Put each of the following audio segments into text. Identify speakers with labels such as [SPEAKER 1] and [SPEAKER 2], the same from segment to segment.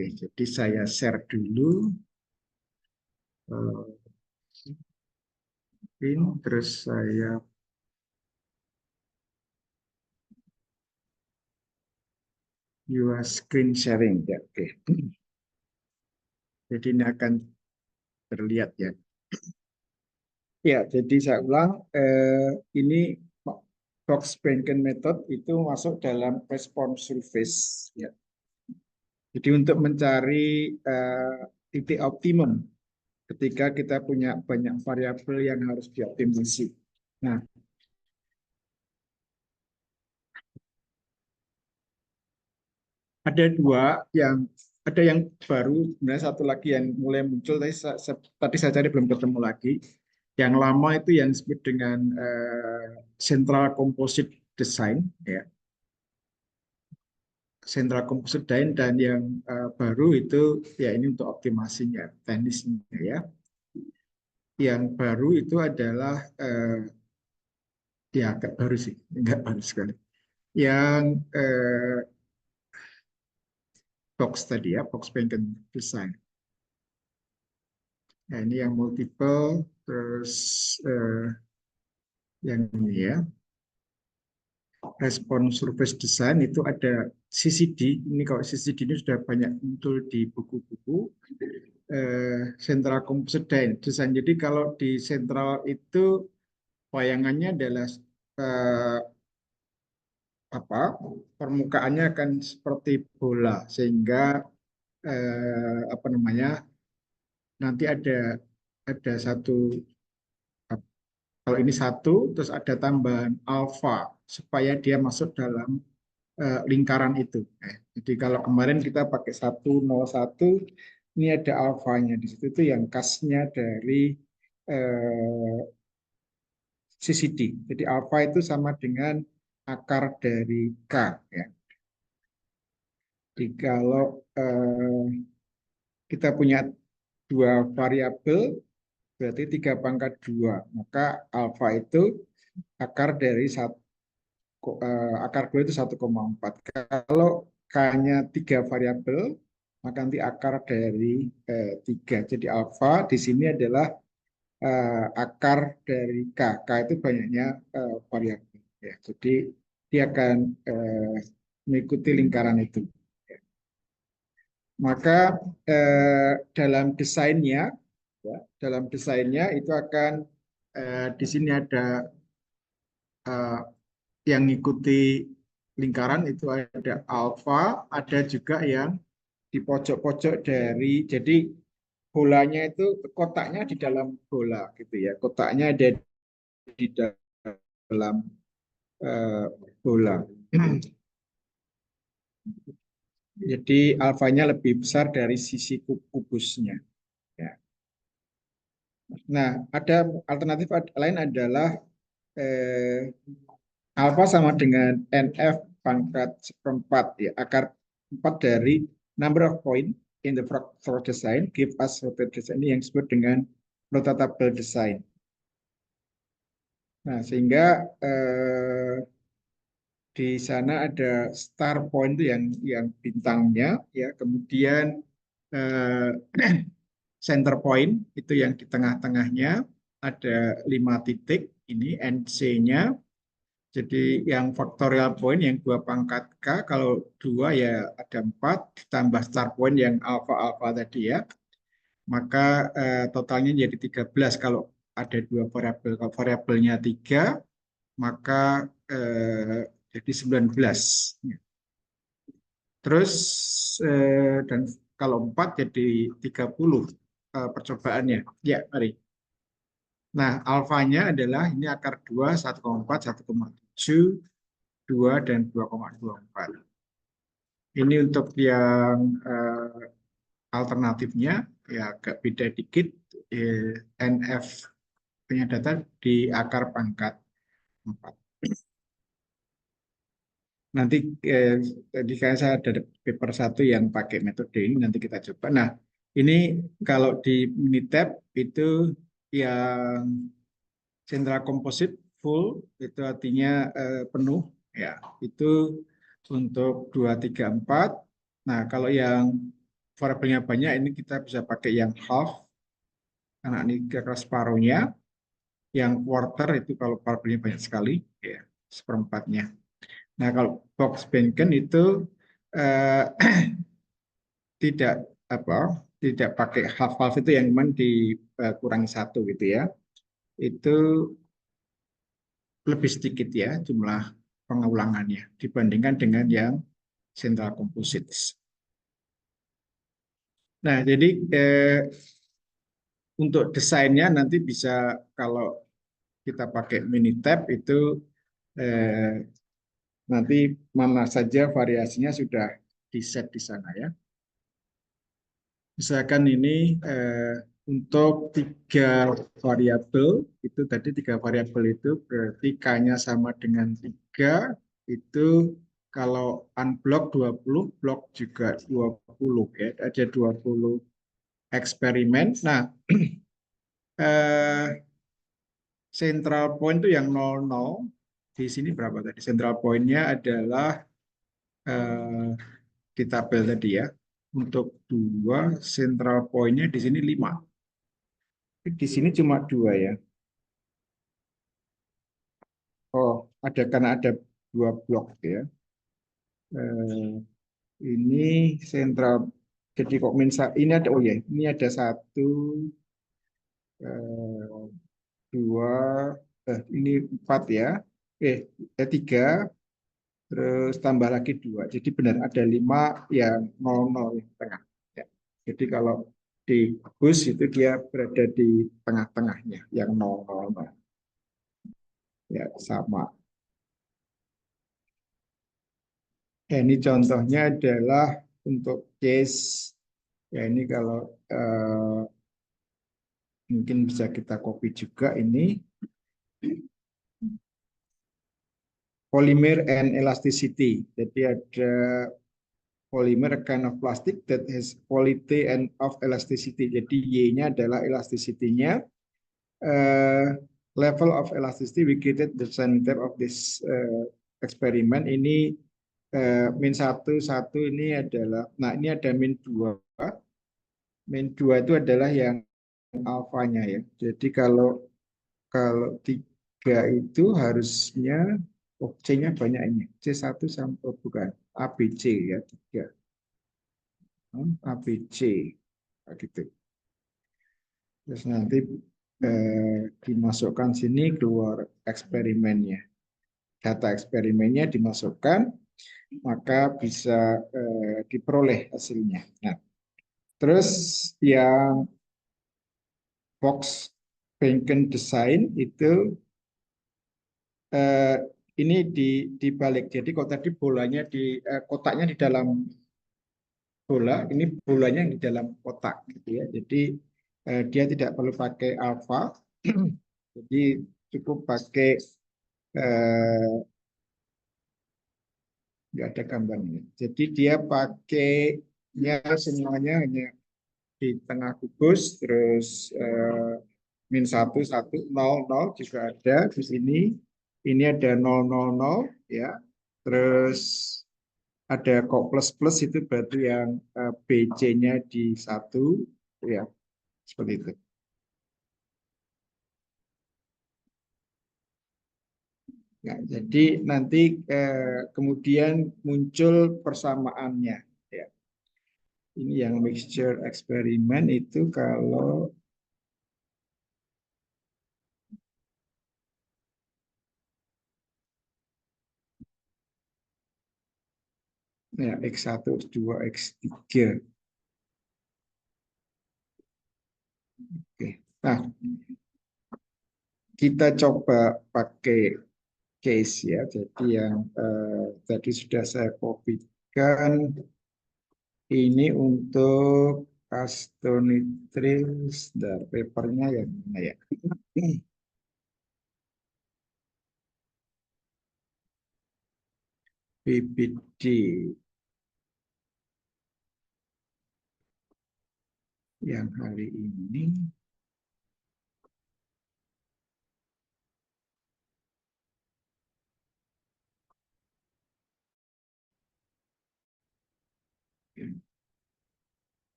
[SPEAKER 1] Oke, jadi saya share dulu. Terus saya your screen sharing. Ya, oke. Jadi ini akan terlihat ya. Ya, jadi saya ulang, ini Box-Bangken method itu masuk dalam response surface. Ya. Jadi untuk mencari titik optimum ketika kita punya banyak variabel yang harus dioptimasi. Nah, ada yang baru, sebenarnya satu lagi yang mulai muncul, tadi saya cari belum ketemu lagi. Yang lama itu yang disebut dengan central composite design, ya. Central composite design, dan yang baru itu ya ini untuk optimasinya, teknisnya ya. Yang baru itu adalah ya agak baru sih, enggak baru sekali. Yang box tadi ya, Box-Bangken design. Nah, ini yang multiple, terus yang ini ya, response surface design itu ada CCD. Ini kalau CCD ini sudah banyak muncul di buku-buku. Central composite design. Jadi kalau di central itu bayangannya adalah permukaannya akan seperti bola, sehingga apa namanya, nanti ada satu, kalau ini satu terus ada tambahan alfa supaya dia masuk dalam lingkaran itu. Jadi kalau kemarin kita pakai 101, ini ada alfanya di situ, itu yang khasnya dari CCD. Jadi alfa itu sama dengan akar dari K. Ya. Jadi kalau kita punya dua variabel, berarti 3/2, maka alfa itu akar dari akar 2 itu 1,4. Kalau K-nya 3 variabel, maka nanti akar dari 3. Jadi alfa di sini adalah akar dari K. K itu banyaknya variabel. Ya, jadi dia akan mengikuti lingkaran itu. Ya. Maka dalam desainnya itu akan di sini ada yang mengikuti lingkaran itu ada alfa, ada juga yang di pojok-pojok dari, jadi bolanya itu kotaknya di dalam bola gitu ya, kotaknya ada di dalam bola. Jadi alfanya lebih besar dari sisi kubusnya. Ya. Nah, ada alternatif lain adalah alfa sama dengan NF pangkat seperempat, ya, akar 4 dari number of point in the fractal design give us rotate design, ini yang disebut dengan rotatable design. Nah, sehingga di sana ada star point itu yang bintangnya, ya, kemudian center point itu yang di tengah-tengahnya ada 5 titik, ini NC-nya. Jadi yang factorial point yang 2 × K, kalau 2 ya ada 4, ditambah star point yang alfa-alfa tadi ya. Maka totalnya jadi 13 kalau ada 2 variabel. Kalau variabelnya 3, maka jadi 19. Terus dan kalau 4 jadi 30 percobaannya. Ya, mari. Nah, alfanya adalah ini akar 2, 1,4, 1,7, 2, dan 2,24. Ini untuk yang alternatifnya, ya agak beda dikit. NF-nya data di akar pangkat 4. Nanti tadi saya ada paper 1 yang pakai metode ini, nanti kita coba. Nah, ini kalau di Minitab itu yang central composite full, itu artinya penuh, ya, itu untuk 2, 3, 4. Nah, kalau yang variabelnya banyak, ini kita bisa pakai yang half, karena ini kira separuhnya. Yang quarter itu kalau variabelnya banyak sekali, ya, seperempatnya. Nah, kalau box Benken itu eh, tidak apa, tidak pakai half half itu yang memang dikurangi satu gitu ya. Itu lebih sedikit ya jumlah pengulangannya dibandingkan dengan yang central composites. Nah, jadi untuk desainnya nanti bisa kalau kita pakai Minitab itu eh, nanti mana saja variasinya sudah di set di sana ya. Misalkan ini untuk tiga variabel itu tadi tiga variabel itu berarti k-nya sama dengan tiga itu kalau unblock 20 block juga 20 ya ada 20 eksperimen. Nah, eh, central point itu yang 00 di sini berapa tadi? Central point-nya adalah eh, di tabel tadi ya. Untuk dua central point-nya di sini 5. Di sini cuma dua ya. Oh, ada karena ada dua blok ya. Eh, ini sentral. Jadi kok ini ada oh ya, ini ada satu, dua, ini empat ya. Tiga, terus tambah lagi dua. Jadi benar ada lima yang nol nol yang tengah. Ya. Jadi kalau di bus itu dia berada di tengah-tengahnya yang nol nol nol. Ya sama. Ini contohnya adalah untuk case, ya ini kalau mungkin bisa kita copy juga ini, polymer and elasticity. Jadi ada polymer kind of plastic that has quality and of elasticity. Jadi Y-nya adalah elasticity-nya. Level of elasticity we created the center of this experiment. Ini min satu satu ini adalah, nah ini ada min 2. Min 2 itu adalah yang alfanya ya. Jadi kalau kalau tiga itu harusnya oh, C-nya banyak ini. C1 sampai oh, bukan ABC ya tiga. ABC gitu. Terus nanti dimasukkan sini keluar eksperimennya. Data eksperimennya dimasukkan maka bisa diperoleh hasilnya. Nah, terus yang box Benken design itu eh, ini dibalik. Jadi kalau tadi bolanya kotaknya di dalam bola, ini bolanya yang di dalam kotak gitu ya. Jadi dia tidak perlu pakai alfa. Jadi cukup pakai eh, nggak ada gambarnya. Jadi dia pakainya semuanya hanya di tengah kubus, terus min satu satu nol nol juga ada di sini. Ini ada nol nol nol ya. Terus ada kok plus plus itu berarti yang BC-nya di satu ya seperti itu. Ya, jadi nanti kemudian muncul persamaannya. Ya. Ini yang mixture eksperimen itu kalau ya X1, X2, X3. Oke. Nah, kita coba pakai case ya. Jadi yang tadi sudah saya kopikan ini untuk astonitril dan papernya yang mana ya? PPD yang hari ini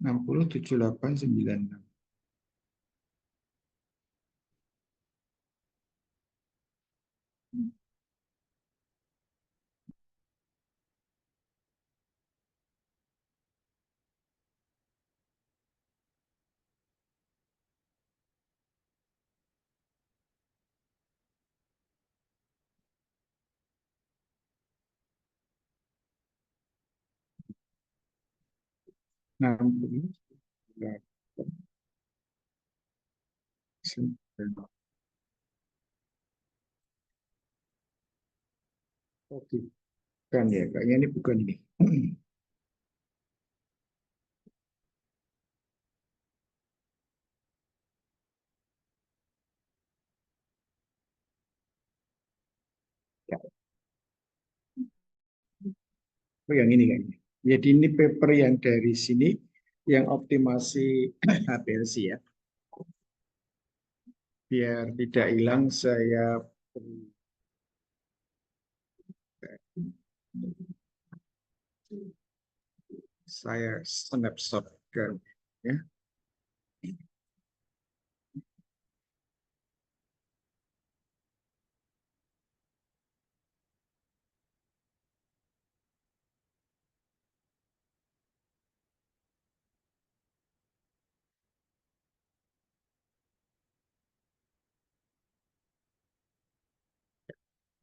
[SPEAKER 1] 607896. Enam puluh delapan sembilan. Oke, bukan ya, kayaknya ini bukan ini. Ya, oh, yang ini kayaknya. Jadi ini paper yang dari sini yang optimasi HPLC ya. Biar tidak hilang saya snapshotkan ya.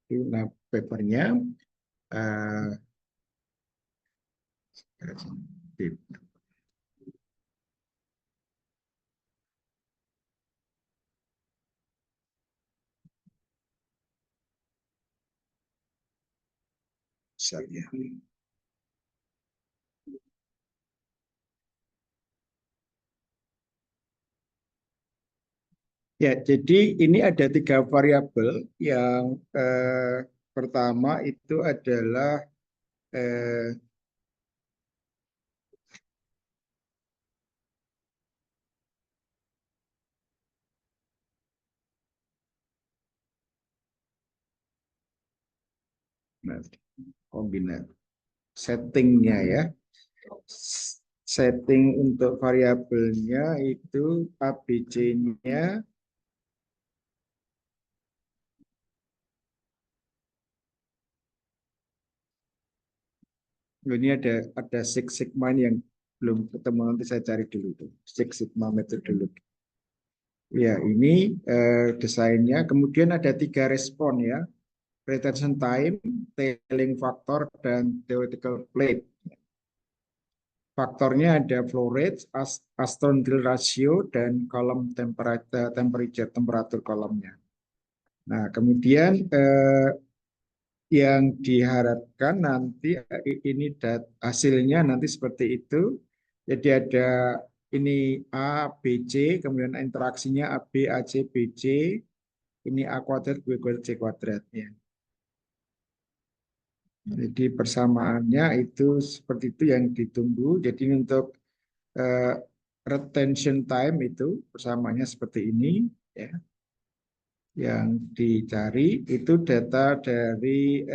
[SPEAKER 1] Nah, papernya eh, misalnya. Ya, jadi ini ada tiga variabel. Yang pertama itu adalah eh, nah, kombinasi settingnya ya. Setting untuk variabelnya itu ABC-nya. Ini ada Six Sigma ini yang belum ketemu, nanti saya cari dulu tuh. Six Sigma methodology. Ya, ini desainnya. Kemudian ada tiga respon ya. Retention time, tailing factor, dan theoretical plate. Faktornya ada flow rate, Aston-Gill ratio, dan kolom temperatur kolomnya. Nah, kemudian yang diharapkan nanti ini hasilnya nanti seperti itu. Jadi ada ini A, B, C, kemudian interaksinya A, B, A, C, B, C, ini A kuadrat, B kuadrat, C kuadrat. Ya. Jadi persamaannya itu seperti itu yang ditunggu. Jadi untuk eh, retention time itu persamaannya seperti ini. Ya. Yang dicari itu data dari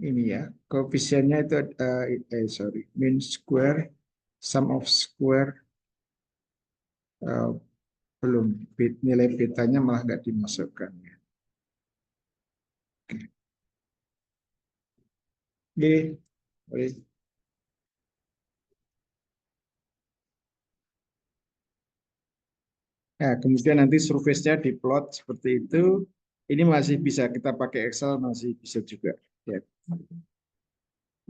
[SPEAKER 1] ini ya, koefisiennya itu sorry, mean square, sum of square, eh, belum, nilai betanya malah nggak dimasukkan ya. Oke, boleh. Nah, kemudian nanti surface-nya diplot seperti itu. Ini masih bisa kita pakai Excel, masih bisa juga. Ya.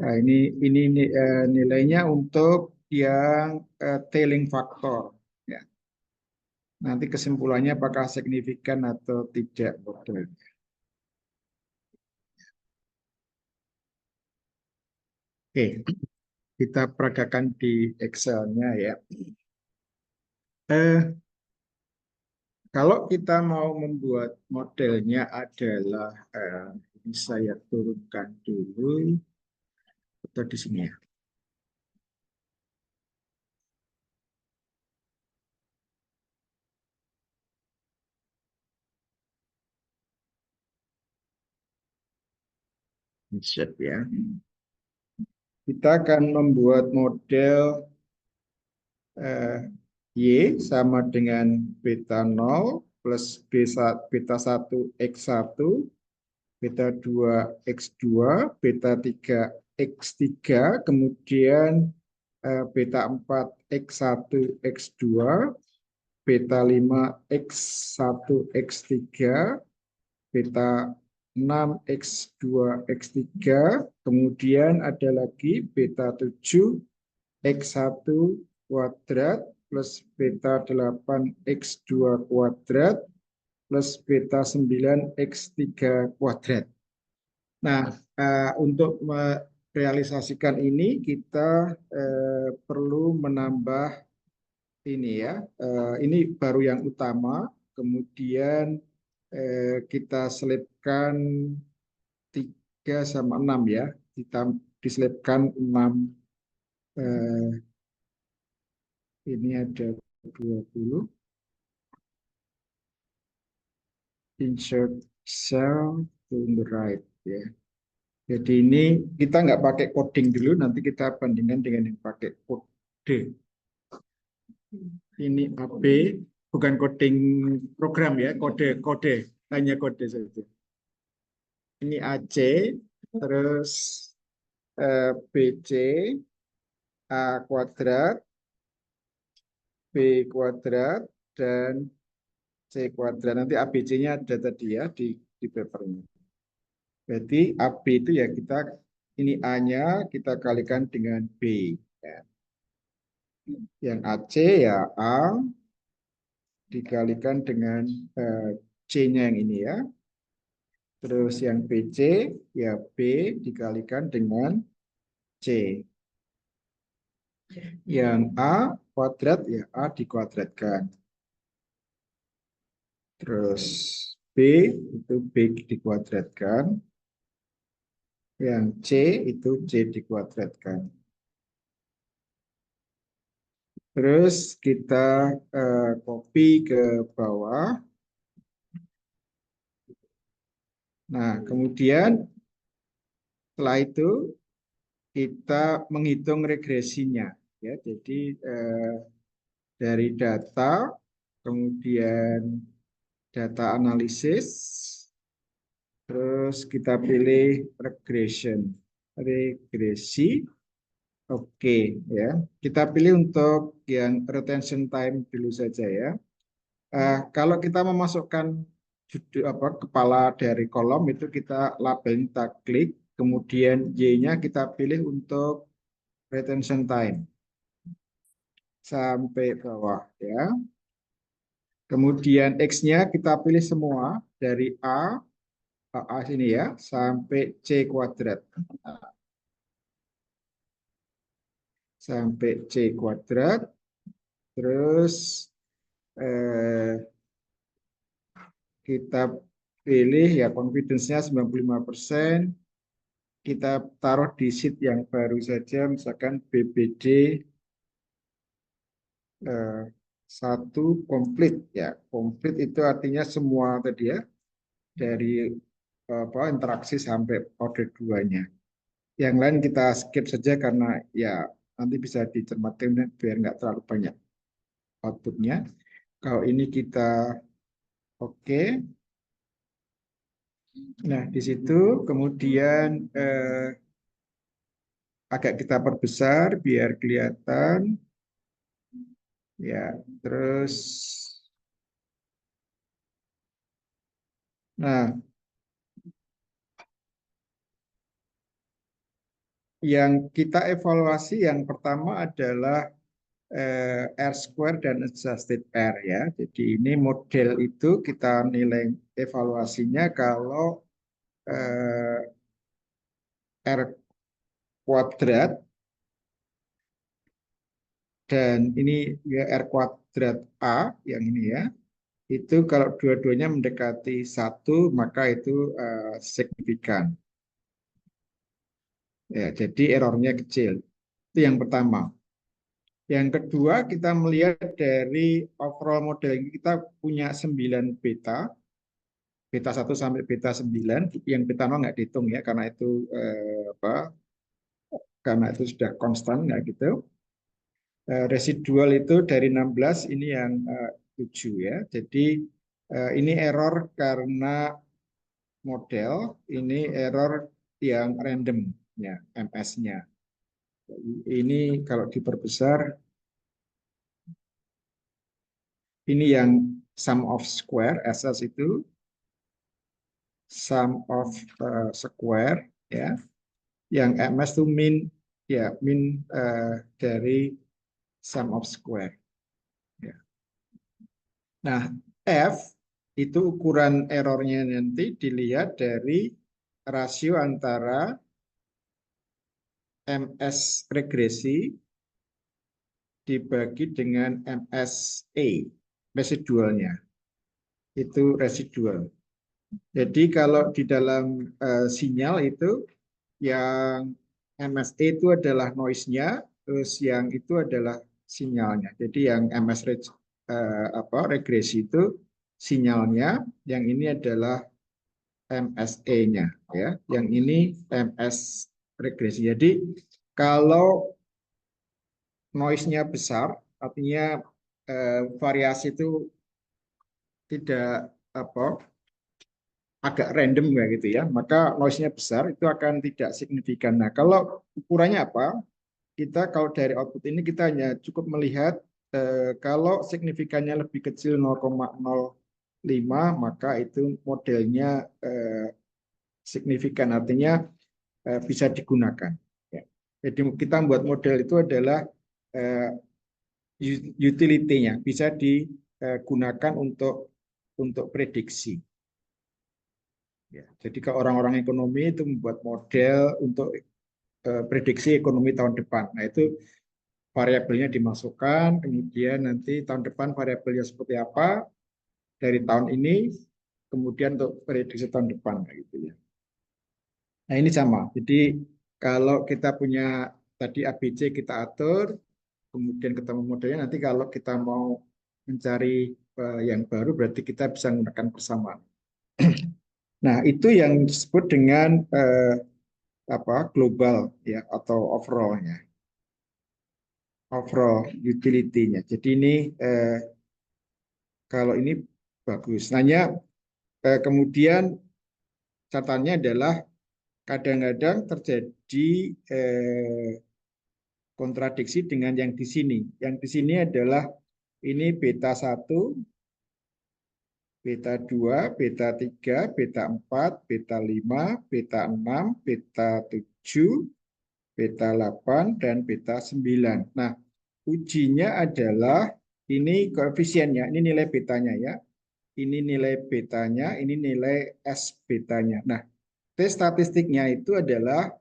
[SPEAKER 1] Nah, ini nilainya untuk yang tailing factor. Ya. Nanti kesimpulannya apakah signifikan atau tidak model. Oke, kita peragakan di Excel-nya ya. Eh, Kalau kita mau membuat modelnya adalah ini saya turunkan dulu atau di sini ya. Set ya. kita akan membuat model Y sama dengan beta 0 plus beta 1 X1, beta 2 X2, beta 3 X3, kemudian beta 4 X1 X2, beta 5 X1 X3, beta 6 X2 X3, kemudian ada lagi beta 7 X1 kuadrat plus beta 8 X2 kuadrat plus beta 9 X3 kuadrat. Nah, untuk merealisasikan ini kita perlu menambah ini ya. Ini baru yang utama, kemudian kita selipkan 3 sama 6 ya. Kita diselipkan 6, ini ada 20. Insert cell to the right ya. Jadi ini kita nggak pakai coding dulu, nanti kita bandingkan dengan yang pakai kode. Ini AB, bukan coding program ya, kode hanya kode saja. Ini AC, terus BC, A kuadrat, B kuadrat, dan C kuadrat. Nanti ABC-nya ada tadi ya di papernya. Berarti AB itu ya kita, ini A-nya kita kalikan dengan B. Ya. Yang AC ya A dikalikan dengan C-nya yang ini ya. Terus yang BC ya B dikalikan dengan C. Yang A kuadrat ya A dikuadratkan. Terus B itu B dikuadratkan. Yang C itu C dikuadratkan. Terus kita copy ke bawah. Nah, kemudian setelah itu kita menghitung regresinya. Ya, jadi dari data, kemudian data analisis, terus kita pilih regression, regresi. Oke, ya. Kita pilih untuk yang retention time dulu saja ya. Kalau kita memasukkan kepala dari kolom itu kita label, kita klik, kemudian Y-nya kita pilih untuk retention time sampai bawah ya. Kemudian X-nya kita pilih semua dari A sini ya sampai C kuadrat. Sampai C kuadrat. Terus kita pilih ya confidence-nya 95%. Kita taruh di sheet yang baru saja, misalkan BBD 1 komplit ya. Komplit itu artinya semua tadi ya, dari interaksi sampai order 2-nya. Yang lain kita skip saja karena ya nanti bisa dicermati biar nggak terlalu banyak outputnya. Kalau ini kita oke. Nah, di situ kemudian agak kita perbesar biar kelihatan. Ya, terus nah, yang kita evaluasi yang pertama adalah R square dan adjusted R ya. Jadi ini model itu kita nilai evaluasinya kalau R kuadrat dan ini ya R kuadrat A yang ini ya. Itu kalau dua-duanya mendekati 1 maka itu signifikan. Ya, jadi errornya kecil. Itu yang pertama. Yang kedua, kita melihat dari overall model ini kita punya 9 beta, beta 1 sampai beta 9, yang beta 0 nggak dihitung ya, karena itu karena itu sudah konstan ya gitu. Residual itu dari 16 ini yang 7 ya. Jadi ini error karena model, ini error yang random ya MS-nya. Ini kalau diperbesar ini yang sum of square SS itu sum of square ya. Yang MS itu min ya min dari sum of square ya. Nah, F itu ukuran errornya nanti dilihat dari rasio antara MS regresi dibagi dengan MSA, residualnya. Itu residual. Jadi kalau di dalam sinyal itu yang MSA itu adalah noise-nya, terus yang itu adalah sinyalnya. Jadi yang regresi itu sinyalnya, yang ini adalah MSE-nya ya. Yang ini MS regresi. Jadi kalau noise-nya besar, artinya variasi itu tidak agak random ya gitu ya, maka noise-nya besar itu akan tidak signifikan. Nah, kalau ukurannya apa? Kita kalau dari output ini kita hanya cukup melihat kalau signifikannya lebih kecil 0,05 maka itu modelnya signifikan, artinya bisa digunakan. Ya. Jadi kita membuat model itu adalah utility-nya bisa digunakan untuk prediksi. Ya, jadi ke orang-orang ekonomi itu membuat model untuk prediksi ekonomi tahun depan. Nah itu variabelnya dimasukkan, kemudian nanti tahun depan variabelnya seperti apa dari tahun ini, kemudian untuk prediksi tahun depan, gitu ya. Nah ini sama. Jadi kalau kita punya tadi ABC kita atur, kemudian ketemu modelnya, nanti kalau kita mau mencari yang baru berarti kita bisa menggunakan persamaan. Nah, itu yang disebut dengan global ya atau overall-nya. Overall utility-nya. Jadi ini kalau ini bagus. Hanya kemudian catatannya adalah kadang-kadang terjadi kontradiksi dengan yang di sini. Yang di sini adalah ini beta 1, beta 2, beta 3, beta 4, beta 5, beta 6, beta 7, beta 8, dan beta 9. Nah, ujinya adalah ini koefisiennya, ini nilai betanya ya. Ini nilai betanya, ini nilai S betanya. Nah, T statistiknya itu adalah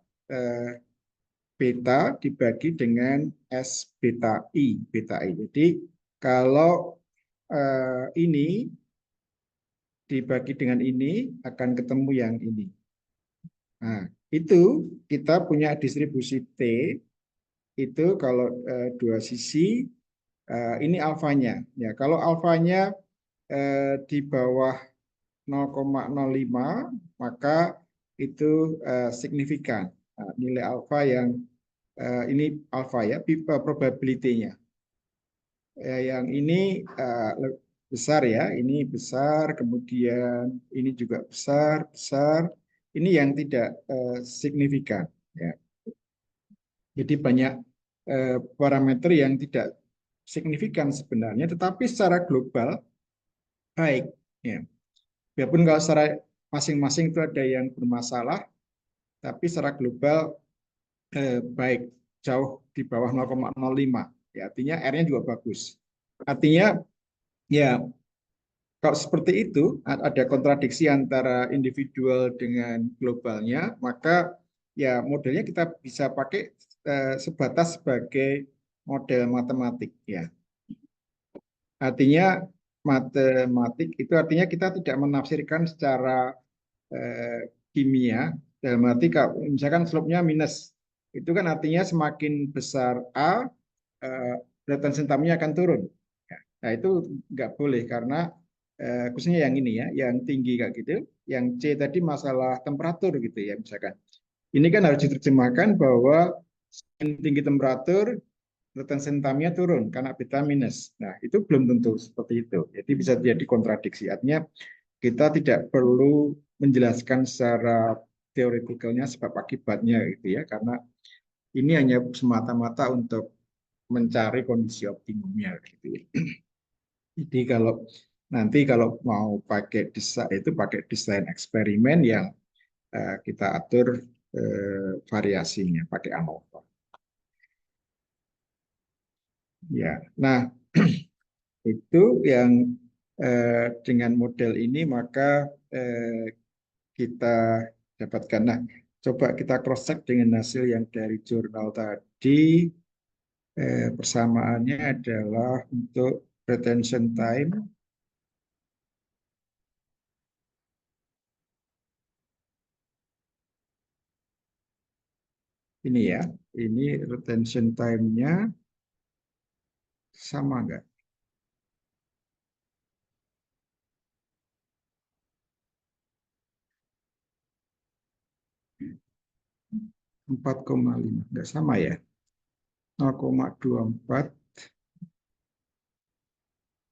[SPEAKER 1] beta dibagi dengan S beta I, beta I. Jadi kalau ini dibagi dengan ini akan ketemu yang ini. Nah, itu kita punya distribusi T itu kalau dua sisi ini alfanya. Ya, kalau alfanya di bawah 0,05 maka itu signifikan. Nah, nilai alfa yang ini alfa ya, probability-nya. Yang ini besar ya, ini besar, kemudian ini juga besar, besar. Ini yang tidak signifikan. Ya. Jadi banyak parameter yang tidak signifikan sebenarnya, tetapi secara global baik. Ya. Biarpun kalau secara masing-masing itu ada yang bermasalah, tapi secara global baik, jauh di bawah 0,05. Ya, artinya R-nya juga bagus. Artinya ya kalau seperti itu ada kontradiksi antara individual dengan globalnya, maka ya modelnya kita bisa pakai sebatas sebagai model matematik ya. Artinya matematik itu artinya kita tidak menafsirkan secara kimia, dalam arti kalau misalkan slope-nya minus, itu kan artinya semakin besar A, berat sentamnya akan turun. Nah itu nggak boleh karena khususnya yang ini ya, yang tinggi kayak gitu, yang C tadi masalah temperatur gitu ya misalkan. Ini kan harus diterjemahkan bahwa Semakin tinggi temperatur, retention time-nya turun karena beta minus. Nah, itu belum tentu seperti itu. Jadi bisa jadi kontradiksi. Artinya kita tidak perlu menjelaskan secara teoretikalnya sebab akibatnya gitu ya, karena ini hanya semata-mata untuk mencari kondisi optimumnya gitu ya. Jadi kalau mau pakai desain itu pakai desain eksperimen yang kita atur variasinya pakai ANOVA. Ya, nah itu yang dengan model ini maka kita dapatkan. Nah, coba kita cross check dengan hasil yang dari jurnal tadi. Persamaannya adalah untuk retention time. Ini ya, ini retention time-nya sama nggak? 4,5, nggak sama ya? 0,24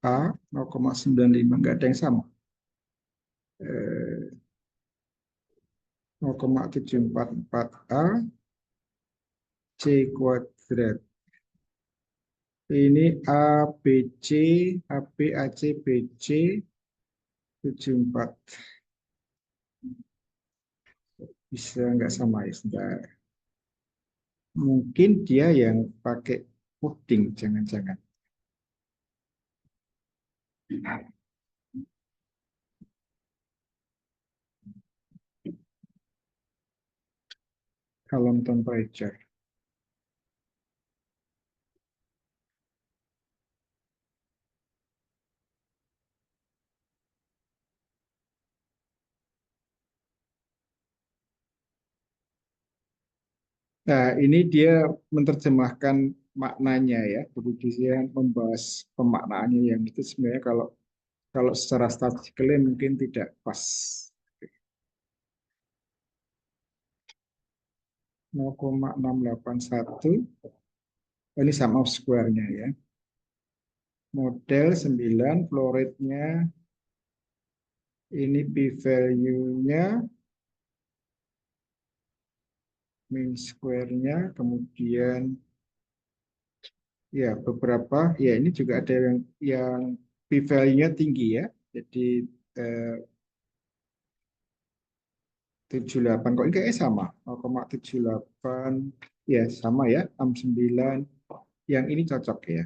[SPEAKER 1] A, 0,95, nggak ada yang sama. 0,744 A, C kuadrat. Ini A, B, C, AB, AC, BC, 74. Bisa nggak sama ya? Sebentar. Mungkin dia yang pakai puding, jangan-jangan. Column temperature. Nah, ini dia menerjemahkan maknanya ya. Jadi dia membahas pemaknaannya yang itu sebenarnya kalau kalau secara statistically mungkin tidak pas. 0,681 ini sum of square-nya ya. Model 9 flow rate-nya ini p-value-nya mean square-nya kemudian ya beberapa ya ini juga ada yang p-value-nya tinggi ya. Jadi 78 kok ini kayaknya sama 0,78 ya sama ya 69 yang ini cocok ya.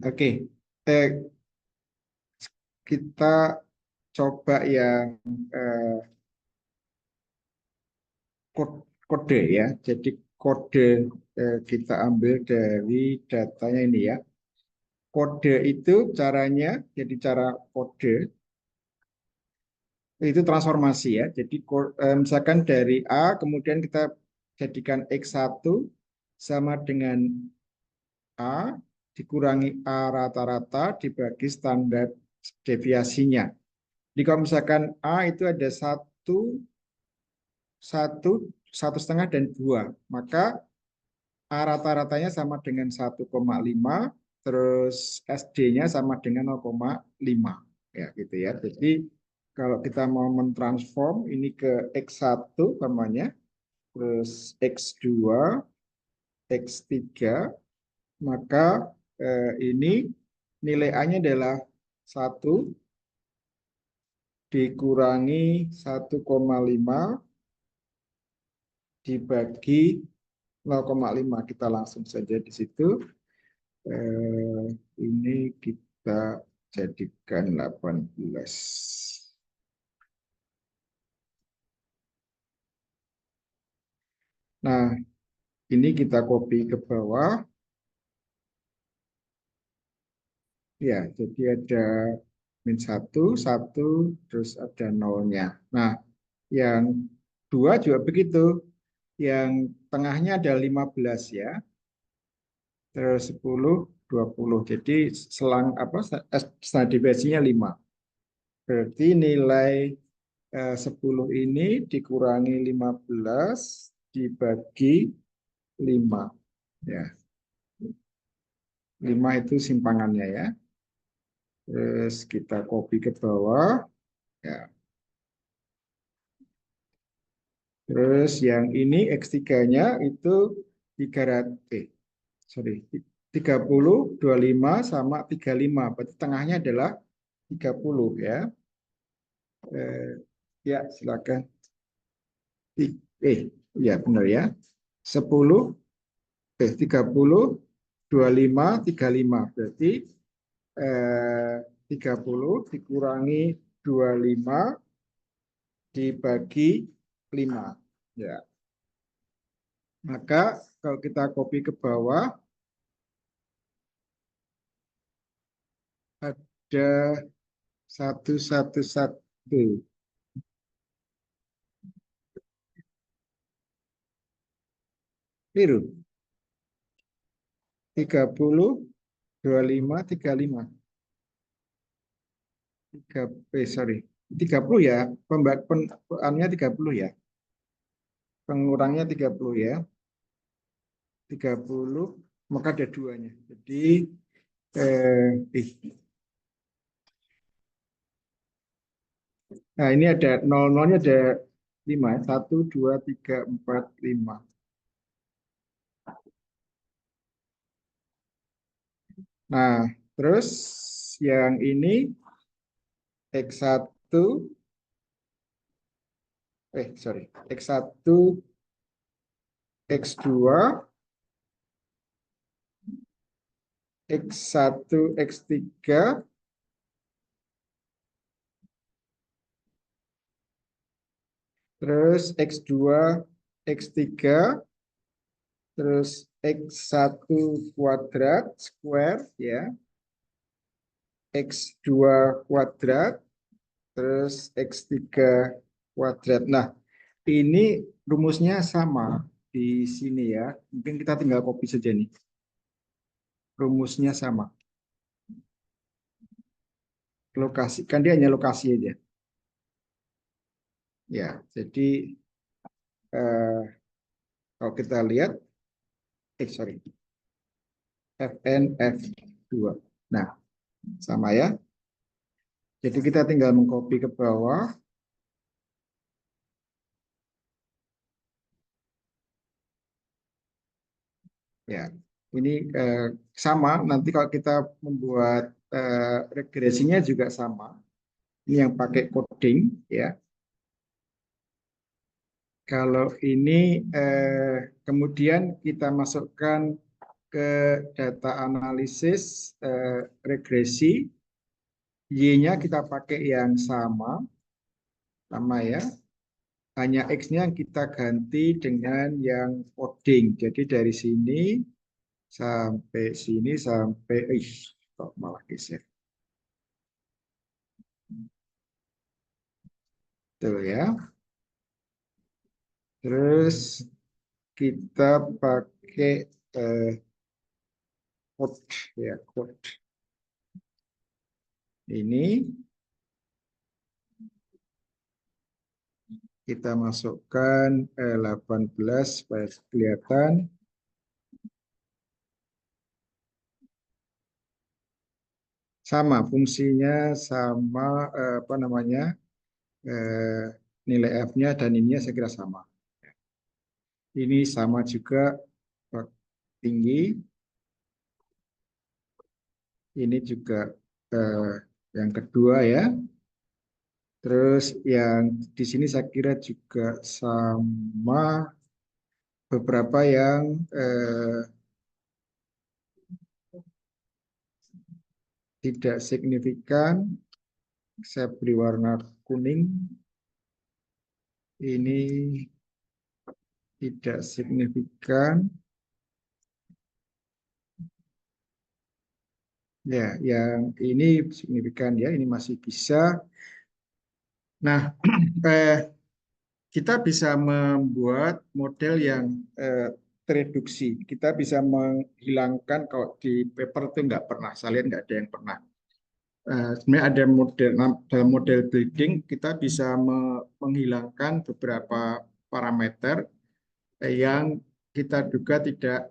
[SPEAKER 1] Oke, eh, kita coba yang eh, kode ya. Jadi kode kita ambil dari datanya ini ya. Kode itu caranya, jadi cara kode itu transformasi ya. Jadi misalkan dari A kemudian kita jadikan X1 sama dengan A dikurangi A rata-rata dibagi standar deviasinya. Jadi kalau misalkan A itu ada satu, satu setengah dan dua, maka A rata-ratanya sama dengan 1,5, terus SD-nya sama dengan 0,5. Ya, gitu ya. Jadi kalau kita mau mentransform ini ke X1 namanya, terus X2, X3, maka ini nilai A-nya adalah 1 dikurangi 1,5 dibagi 0,5. Kita langsung saja di situ. Ini kita jadikan 18. Nah, ini kita copy ke bawah. Ya, jadi ada min 1, 1, terus ada nolnya. Nah, yang dua juga begitu. Yang tengahnya ada 15 ya. Terus 10, 20. Jadi selang apa standar deviasinya 5. Berarti nilai 10 ini dikurangi 15 dibagi 5. Ya, 5 itu simpangannya ya. Terus kita copy ke bawah. Ya. Terus yang ini X3-nya itu 300, sorry, 30, 25 sama 35. Berarti tengahnya adalah 30 ya. Ya, silakan. Ya benar ya. 10, 30, 25, 35. Berarti 30 dikurangi 25 dibagi 5. Ya. Maka kalau kita copy ke bawah, ada 111. Biru. 30, 25, 35. 30 ya. Pembagiannya 30 ya. Pengurangnya 30 ya. 30, maka ada duanya. Jadi, eh, ih. Nah ini ada 00-nya ada 5. 1, 2, 3, 4, 5. Nah, terus yang ini X1, sorry, X1, X2, X1, X3, terus X2, X3, terus X1 kuadrat, square, ya, X2 kuadrat, terus X3 kuadrat. Nah, ini rumusnya sama di sini ya. Mungkin kita tinggal copy saja nih. Rumusnya sama. Lokasi, kan dia hanya lokasi aja. Ya, jadi eh, kalau kita lihat, sorry, Fn F2. Nah, sama ya. Jadi kita tinggal mengcopy ke bawah. Ya, ini sama. Nanti kalau kita membuat regresinya juga sama. Ini yang pakai coding, ya. Kalau ini kemudian kita masukkan ke data analisis regresi, Y-nya kita pakai yang sama ya. Hanya X-nya kita ganti dengan yang coding. Jadi dari sini sampai sini sampai, kok malah geser. Tuh ya. Terus kita pakai code ya, code. Ini kita masukkan 18 supaya kelihatan. Sama fungsinya, sama apa namanya, eh, nilai F-nya dan ininya saya kira sama. Ini sama juga tinggi. Ini juga eh, yang kedua ya. Terus yang di sini saya kira juga sama, beberapa yang tidak signifikan. Saya beri warna kuning. Ini tidak signifikan. Ya, yang ini signifikan ya, ini masih bisa. Nah, kita bisa membuat model yang tereduksi. Kita bisa menghilangkan, kalau di paper itu nggak pernah, saya lihat nggak ada yang pernah sebenarnya ada model dalam model building kita bisa menghilangkan beberapa parameter yang kita duga tidak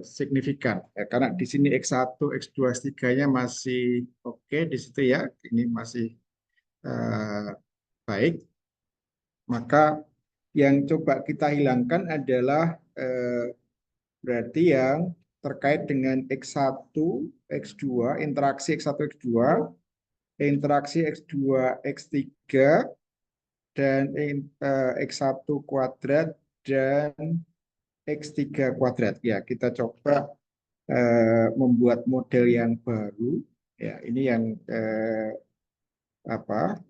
[SPEAKER 1] signifikan. Karena di sini X1, X2, X3-nya masih oke di situ ya, ini masih eh, baik. Maka yang coba kita hilangkan adalah berarti yang terkait dengan X1, X2, interaksi X1, X2, interaksi X2, X3, dan X1 kuadrat dan X3 kuadrat. Ya, kita coba membuat model yang baru. Ya, ini yang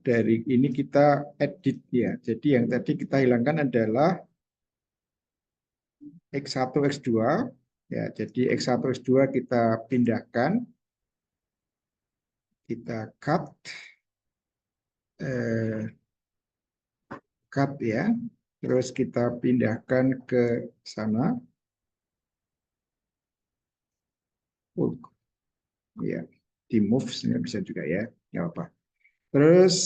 [SPEAKER 1] dari ini kita edit ya. Jadi yang tadi kita hilangkan adalah X1, X2. Ya, jadi X1, X2 kita pindahkan, kita eh, cut ya. Terus kita pindahkan ke sana. Oh, ya, di move bisa juga ya. Ya apa. Terus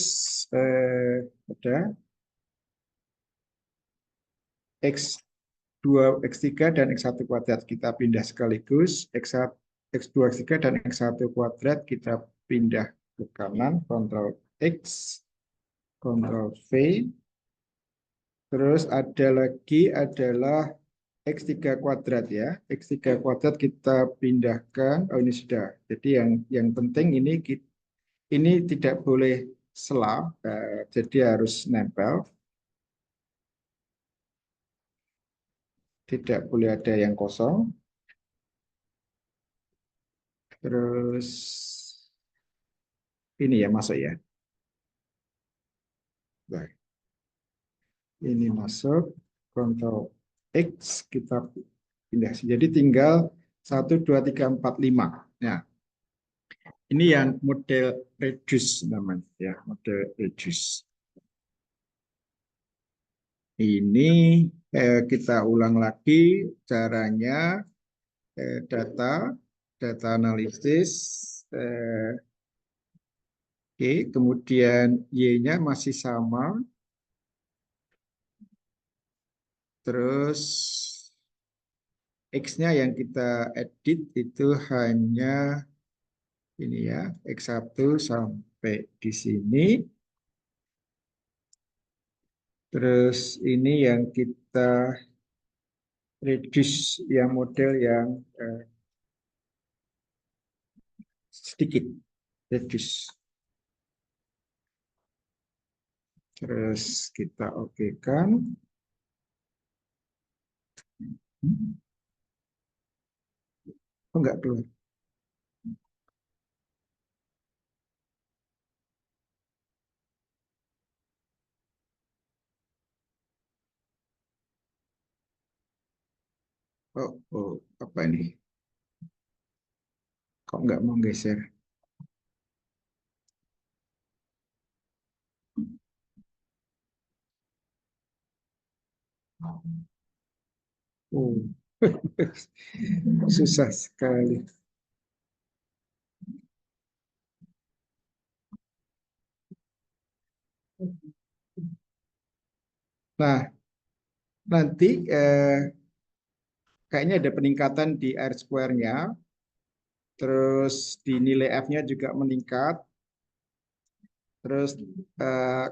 [SPEAKER 1] ada X2, X3 dan X1 kuadrat kita pindah sekaligus. X1, X2, X3 dan X1 kuadrat kita pindah ke kanan, Ctrl X, Ctrl V. Terus ada lagi adalah X3 kuadrat ya. X3 kuadrat kita pindahkan. Oh ini sudah. Jadi yang penting ini tidak boleh selap, jadi harus nempel. Tidak boleh ada yang kosong. Terus ini ya masuk ya. Baik. Ini masuk, Ctrl X kita pindah. Jadi tinggal 1, 2, 3, 4, 5. Nah, ini yang model reduce namanya ya, model reduce. Ini kita ulang lagi caranya, data analisis. Oke, kemudian Y-nya masih sama. Terus X-nya yang kita edit itu hanya ini ya, X1 sampai di sini. Terus ini yang kita reduce yang model yang sedikit reduce. Terus kita oke-kan. Oh, enggak keluar. Oh, apa ini? Kok nggak mau geser? Oh, susah sekali. Nah, nanti kayaknya ada peningkatan di R square-nya, terus di nilai F-nya juga meningkat, terus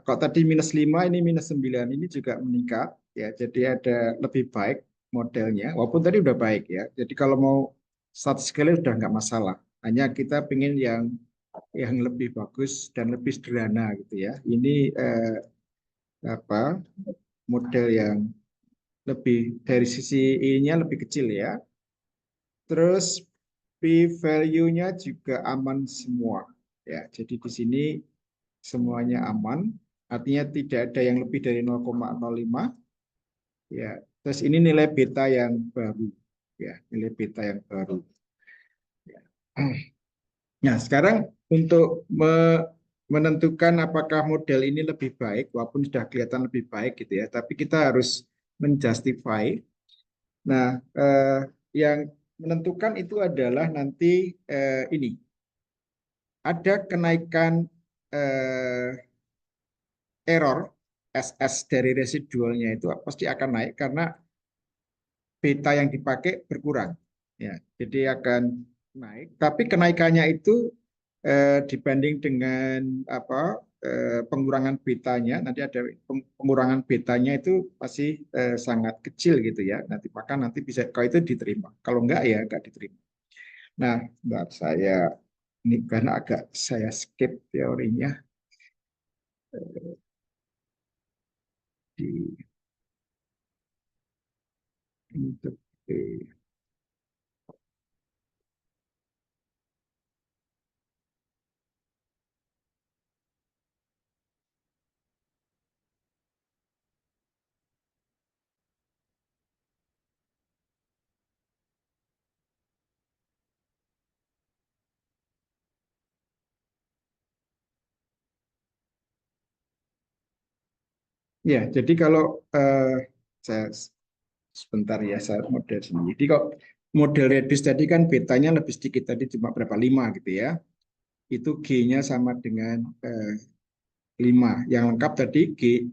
[SPEAKER 1] kalau tadi -5, ini -9, ini juga meningkat, ya. Jadi ada lebih baik modelnya, walaupun tadi udah baik ya. Jadi kalau mau statistically udah nggak masalah. Hanya kita pengen yang lebih bagus dan lebih sederhana gitu ya. Ini apa model yang lebih dari sisi ininya lebih kecil ya. Terus p-value-nya juga aman semua. Ya, jadi di sini semuanya aman. Artinya tidak ada yang lebih dari 0,05. Ya, terus ini nilai beta yang baru. Ya, nilai beta yang baru. Ya. Nah, sekarang untuk menentukan apakah model ini lebih baik, walaupun sudah kelihatan lebih baik gitu ya, tapi kita harus menjustify. Nah, yang menentukan itu adalah nanti ini ada kenaikan error SS dari residualnya itu pasti akan naik karena beta yang dipakai berkurang. Ya, jadi akan naik. Tapi kenaikannya itu dibanding dengan apa pengurangan betanya, nanti ada pengurangan betanya itu masih sangat kecil gitu ya. Nanti maka nanti bisa kalau itu diterima. Kalau enggak ya enggak diterima. Nah, bentar, saya ini karena agak saya skip teorinya di untuk ya. Jadi kalau saya sebentar ya saya model sini. Jadi kok model Redis tadi kan betanya lebih sedikit tadi cuma berapa 5 gitu ya. Itu G-nya sama dengan 5. Yang lengkap tadi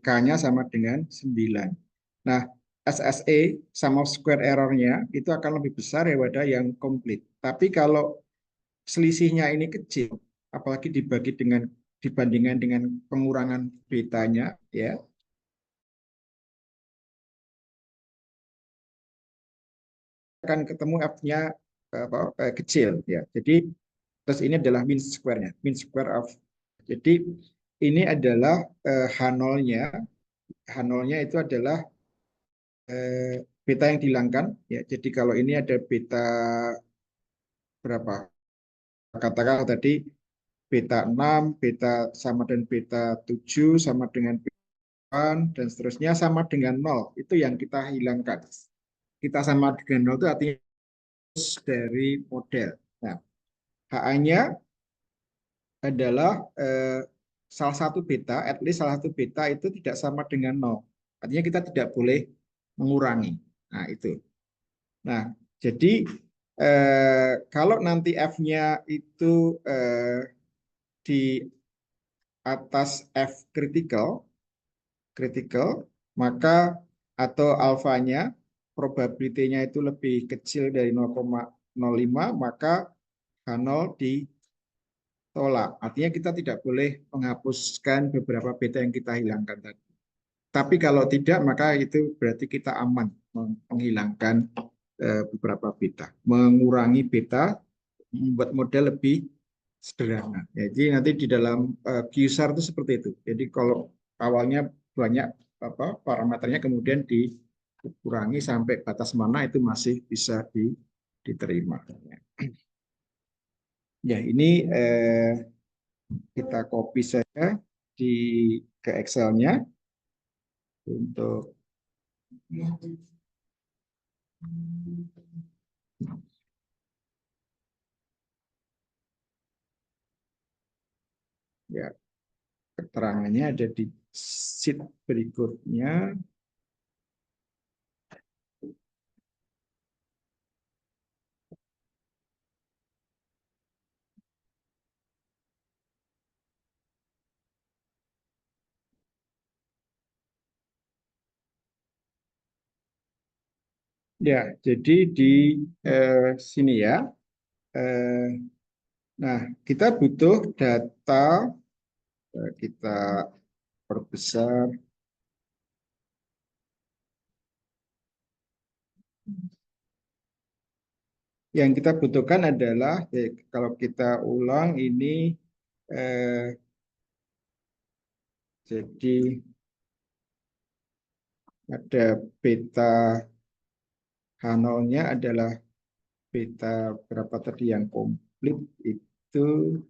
[SPEAKER 1] K-nya sama dengan 9. Nah, SSE sum of square error-nya itu akan lebih besar daripada yang komplit. Tapi kalau selisihnya ini kecil, apalagi dibagi dengan dibandingkan dengan pengurangan betanya ya, akan ketemu F-nya kecil ya. Jadi terus ini adalah mean square-nya, mean square of. Jadi ini adalah H0-nya. H0-nya itu adalah beta yang dihilangkan ya. Jadi kalau ini ada beta berapa? Katakan tadi beta 6, beta sama dengan beta 7 sama dengan beta 8 dan seterusnya sama dengan 0. Itu yang kita hilangkan. Kita sama dengan 0 itu artinya dari model. Nah, HA-nya adalah salah satu beta, at least salah satu beta itu tidak sama dengan 0. Artinya kita tidak boleh mengurangi. Nah, itu. Nah, jadi kalau nanti F-nya itu di atas F critical, maka atau alfanya probability-nya itu lebih kecil dari 0,05, maka H0 ditolak. Artinya kita tidak boleh menghapuskan beberapa beta yang kita hilangkan tadi. Tapi kalau tidak, maka itu berarti kita aman menghilangkan beberapa beta, mengurangi beta, membuat model lebih sederhana. Jadi nanti di dalam QSAR itu seperti itu. Jadi kalau awalnya banyak parameternya, kemudian dikurangi sampai batas mana itu masih bisa diterima. Ya ini kita copy saja di ke Excel-nya untuk ya keterangannya ada di sheet berikutnya. Ya, jadi di sini ya. Eh, nah, kita butuh data, kita perbesar. Yang kita butuhkan adalah, kalau kita ulang ini, eh, jadi ada beta H0-nya adalah beta berapa tadi yang komplit itu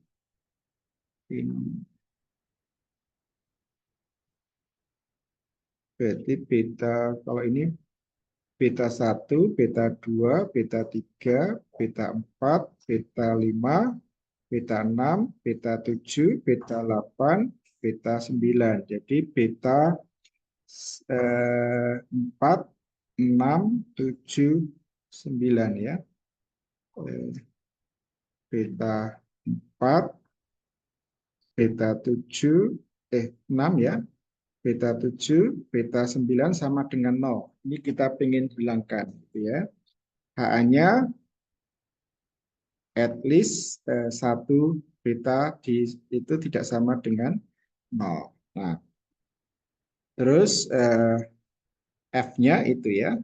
[SPEAKER 1] ini. Berarti beta kalau ini beta 1, beta 2, beta 3, beta 4, beta 5, beta 6, beta 7, beta 8, beta 9. Jadi beta 4, 6, 7, 9 ya. Beta 4, beta 7, 6 ya, beta 7, beta 9 sama dengan 0. Ini kita ingin hilangkan, gitu ya. HA-nya at least satu beta itu tidak sama dengan 0. Nah, terus F-nya itu ya.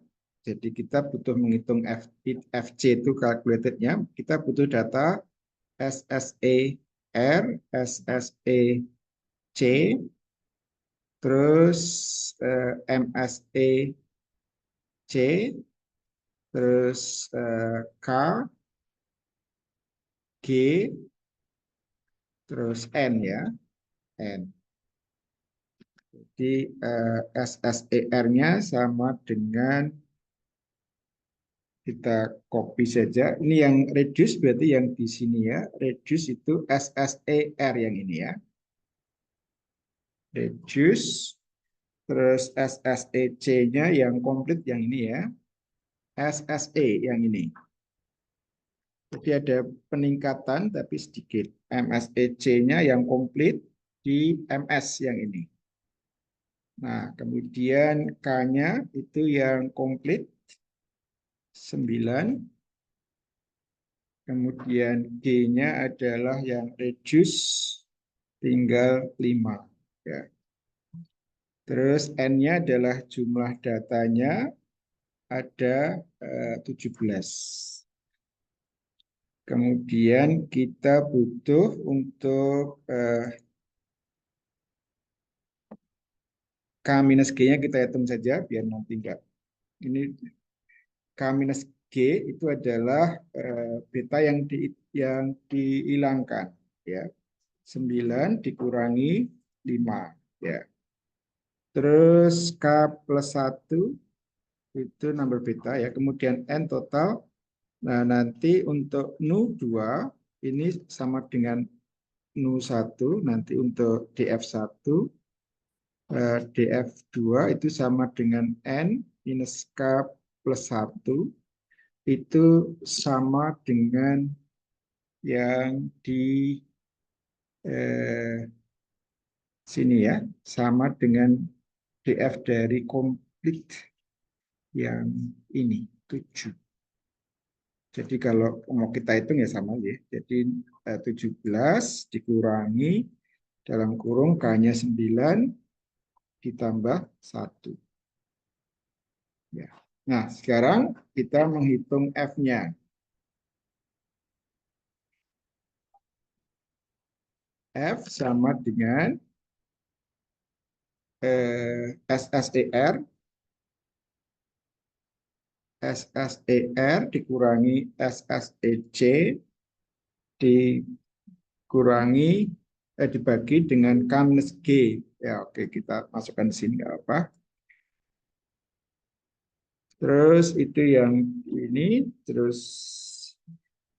[SPEAKER 1] Jadi kita butuh menghitung FC itu calculated-nya. Kita butuh data SSER, SSEC, terus MSEC, terus K, G, terus N ya, N. Jadi SSER-nya sama dengan, kita copy saja. Ini yang reduce berarti yang di sini ya. Reduce itu SSER yang ini ya. Reduce, terus SSEC-nya yang komplit yang ini ya. SSE yang ini. Jadi ada peningkatan tapi sedikit. MSEC-nya yang komplit di MS yang ini. Nah, kemudian K-nya itu yang komplit 9. Kemudian G-nya adalah yang reduce tinggal 5. Ya. Terus N-nya adalah jumlah datanya ada 17. Kemudian kita butuh untuk K-G-nya kita hitung saja biar nanti enggak. Ini K-G itu adalah beta yang dihilangkan ya. 9 dikurangi 5 ya. Terus K plus 1 itu number beta ya. Kemudian N total. Nah, nanti untuk nu 2 ini sama dengan nu 1. Nanti untuk DF1, DF2 itu sama dengan N minus K plus 1. Itu sama dengan yang di sini ya. Sama dengan DF dari komplit yang ini 7. Jadi kalau mau kita hitung ya sama ya. Jadi 17 dikurangi dalam kurung K-nya 9 ditambah 1. Ya. Nah, sekarang kita menghitung F-nya. F sama dengan SSER dikurangi SSEC dikurangi dibagi dengan K minus G. Ya, oke, kita masukkan di sini nggak apa. Terus itu yang ini terus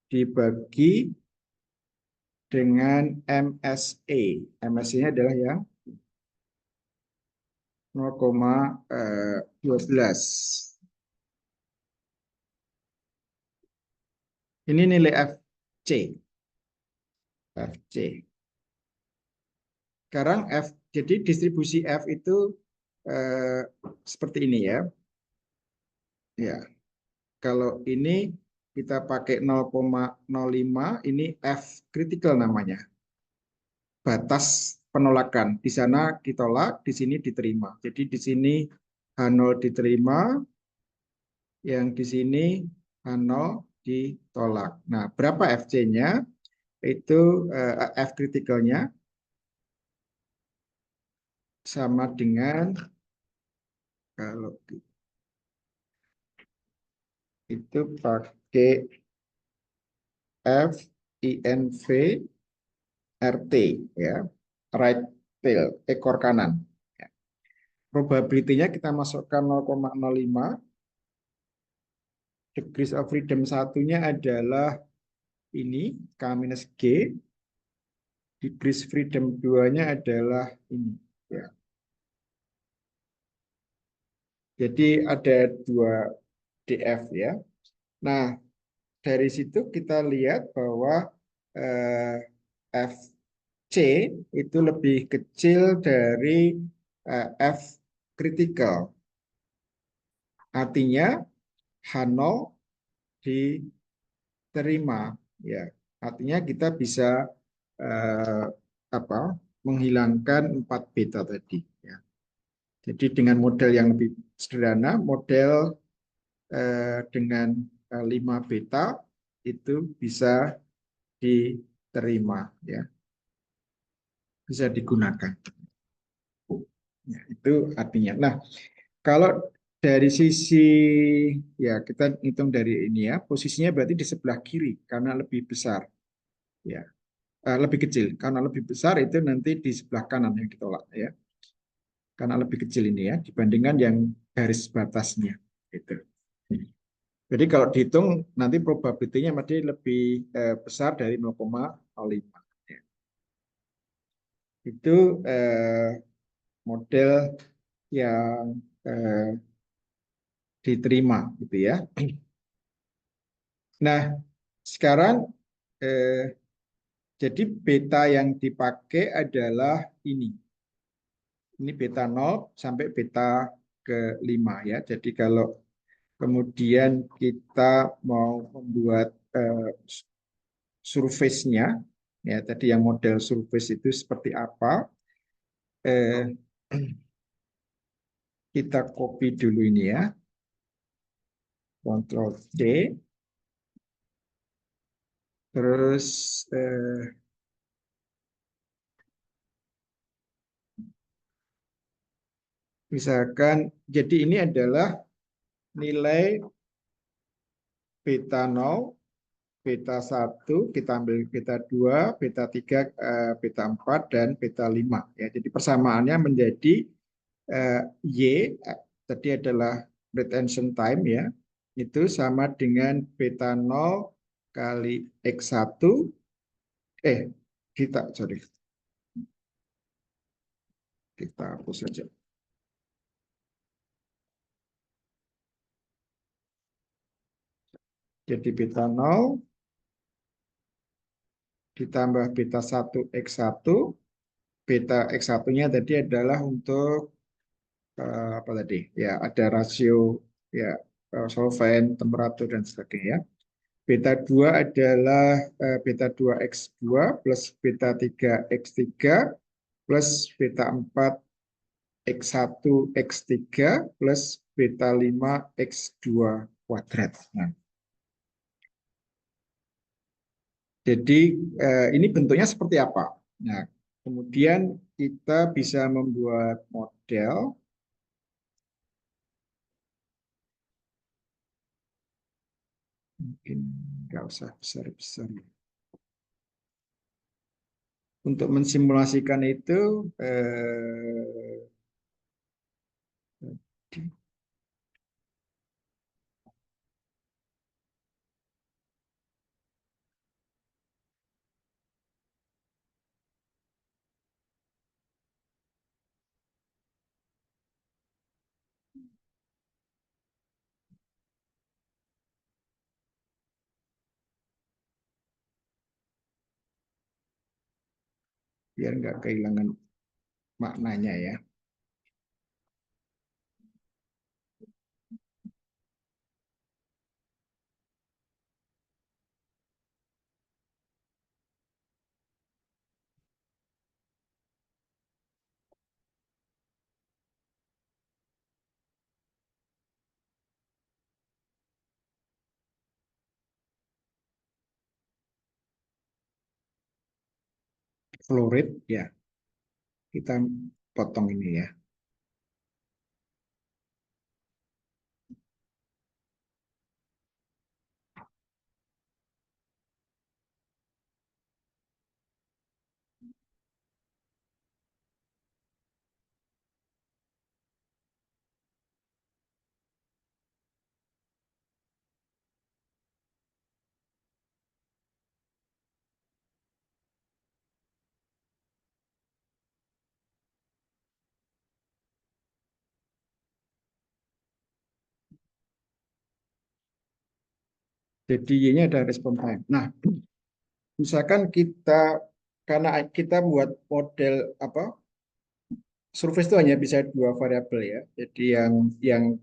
[SPEAKER 1] dibagi dengan MSE. MSE-nya adalah yang 0,12. Ini nilai FC. FC. Sekarang F, jadi distribusi F itu seperti ini ya. Ya, kalau ini kita pakai 0,05, ini F critical namanya. Batas penolakan. Di sana ditolak, di sini diterima. Jadi di sini H0 diterima, yang di sini H0 ditolak. Nah, berapa FC-nya? Itu F critical-nya sama dengan, kalau itu pakai F INV RT ya, right tail, ekor kanan. Ya. Probability-nya kita masukkan 0,05. Degrees of freedom satunya adalah ini K-G. Degrees freedom 2-nya adalah ini ya. Jadi ada 2 DF ya. Nah, dari situ kita lihat bahwa F C itu lebih kecil dari F kritikal. Artinya H0 diterima. Ya, artinya kita bisa eh, apa, menghilangkan 4 beta tadi. Ya. Jadi dengan model yang lebih sederhana, model dengan 5 beta itu bisa diterima, ya, bisa digunakan. Ya, itu artinya. Nah, kalau dari sisi, ya kita hitung dari ini ya, posisinya berarti di sebelah kiri karena lebih besar, ya. Lebih kecil karena lebih besar itu nanti di sebelah kanan yang ditolak, ya, karena lebih kecil ini ya dibandingkan yang garis batasnya itu. Jadi kalau dihitung nanti probabilitasnya masih lebih besar dari 0,05. Ya. Itu model yang diterima gitu ya. Nah, sekarang eh, jadi beta yang dipakai adalah ini. Ini beta 0 sampai beta ke 5 ya. Jadi kalau kemudian kita mau membuat surface-nya, ya tadi yang model surface itu seperti apa, eh, kita copy dulu ini ya, Ctrl C, terus misalkan, jadi ini adalah nilai beta 0, beta 1, kita ambil beta 2, beta 3, beta 4, dan beta 5. Ya, jadi persamaannya menjadi Y, tadi adalah retention time ya, itu sama dengan beta 0 kali X1, sorry, kita hapus saja. Jadi beta 0 ditambah beta 1 X1, beta X1-nya tadi adalah untuk apa tadi? Ya, ada rasio ya, solvent, temperatur dan sebagainya. Beta 2 adalah beta 2 X2 plus beta 3 X3 plus beta 4 X1 X3 plus beta 5 X2 kuadrat. Nah, jadi ini bentuknya seperti apa? Nah, kemudian kita bisa membuat model. Mungkin nggak usah besar-besar. Untuk mensimulasikan itu, biar nggak kehilangan maknanya ya. Flow rate ya, kita potong ini ya. Jadi Y-nya ada respon time. Nah, misalkan kita karena kita buat model surface itu hanya bisa dua variabel ya. Jadi yang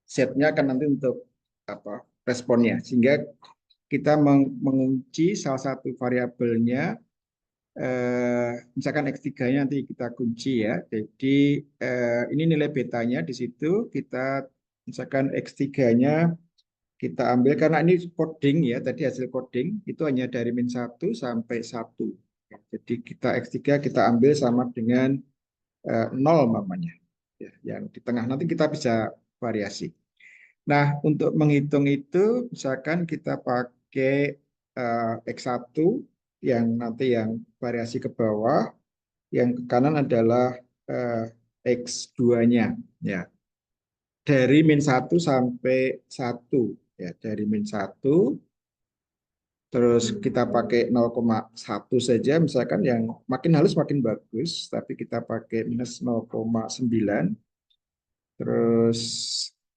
[SPEAKER 1] setnya kan nanti untuk responnya, sehingga kita mengunci salah satu variabelnya, misalkan X3-nya nanti kita kunci ya. Jadi ini nilai betanya di situ, kita misalkan X3-nya kita ambil, karena ini coding ya, tadi hasil coding itu hanya dari -1 sampai 1. Jadi kita X3 kita ambil sama dengan 0 namanya. Ya, yang di tengah nanti kita bisa variasi. Nah, untuk menghitung itu, misalkan kita pakai X1 yang nanti yang variasi ke bawah, yang ke kanan adalah X2-nya. Ya, dari -1 sampai 1. Ya, dari -1, terus kita pakai 0,1 saja, misalkan yang makin halus makin bagus, tapi kita pakai -0,9. Terus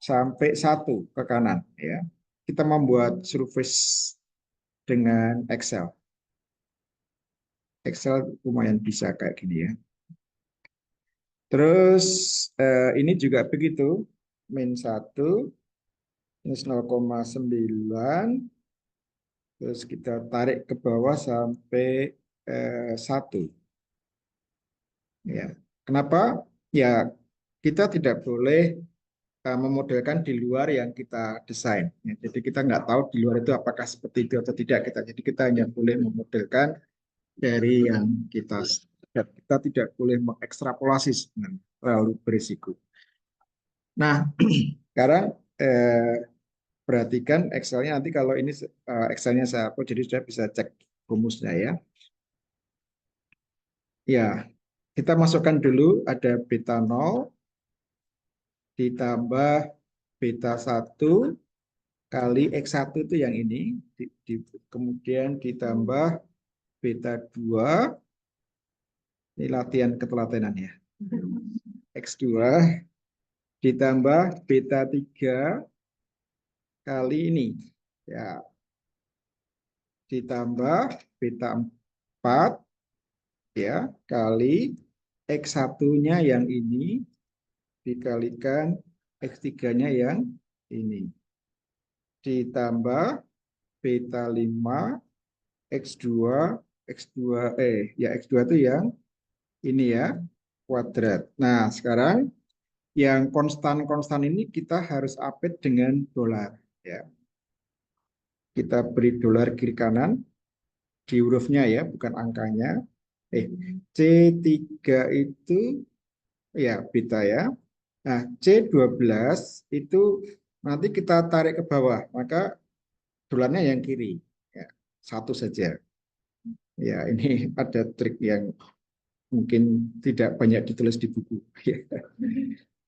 [SPEAKER 1] sampai 1 ke kanan ya. Kita membuat surface dengan Excel. Excel lumayan bisa kayak gini ya. Terus ini juga begitu. -1 -0,9. Terus kita tarik ke bawah sampai 1. Ya. Kenapa? Ya, kita tidak boleh memodelkan di luar yang kita desain. Ya, jadi kita nggak tahu di luar itu apakah seperti itu atau tidak kita. Jadi kita hanya boleh memodelkan dari yang kita. Kita tidak boleh mengekstrapolasi dengan terlalu berisiko. Nah, sekarang perhatikan Excelnya, nanti kalau ini Excelnya saya upload, jadi sudah bisa cek rumusnya ya. Ya, kita masukkan dulu ada beta 0 ditambah beta 1 kali X1 itu yang ini, kemudian ditambah beta 2, ini latihan ketelatenan ya, X2 ditambah beta 3 kali ini, ya, ditambah beta 4 ya, kali X1-nya yang ini, dikalikan X3-nya yang ini, ditambah beta 5 X2, X2 itu yang ini ya, kuadrat. Nah, sekarang yang konstan-konstan ini kita harus update dengan dolar ya. Kita beri dolar kiri kanan di hurufnya ya, bukan angkanya. C3 itu ya beta ya. Nah, C12 itu nanti kita tarik ke bawah, maka dolarnya yang kiri. Ya, 1 saja. Ya, ini ada trik yang mungkin tidak banyak ditulis di buku.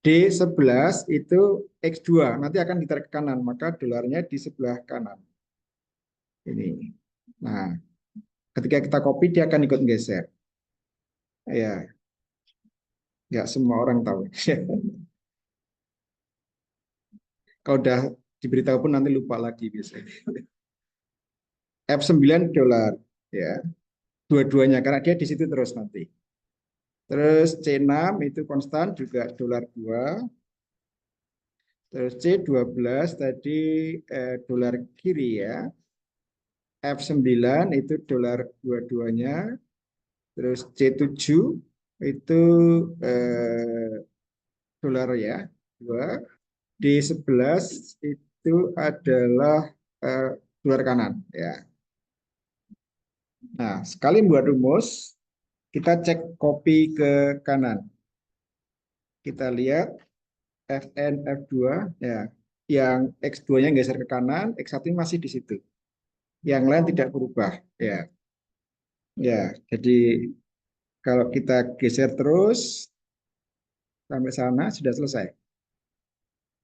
[SPEAKER 1] D11 itu X2, nanti akan ditarik ke kanan, maka dolarnya di sebelah kanan. Ini. Nah, ketika kita copy, dia akan ikut geser. Ya, nggak semua orang tahu. Kalau udah diberitahu pun nanti lupa lagi biasanya. F9 dolar, ya, dua-duanya, karena dia di situ terus nanti. Terus C6 itu konstan juga dolar 2. Terus C12 tadi dolar kiri ya. F9 itu dolar dua-duanya. Terus C7 itu dolar ya, 2. D11 itu adalah dolar kanan ya. Nah, sekali buat rumus, kita cek copy ke kanan. Kita lihat Fn F2 ya, yang X2-nya geser ke kanan, X1 masih di situ. Yang lain tidak berubah ya. Ya, jadi kalau kita geser terus sampai sana sudah selesai.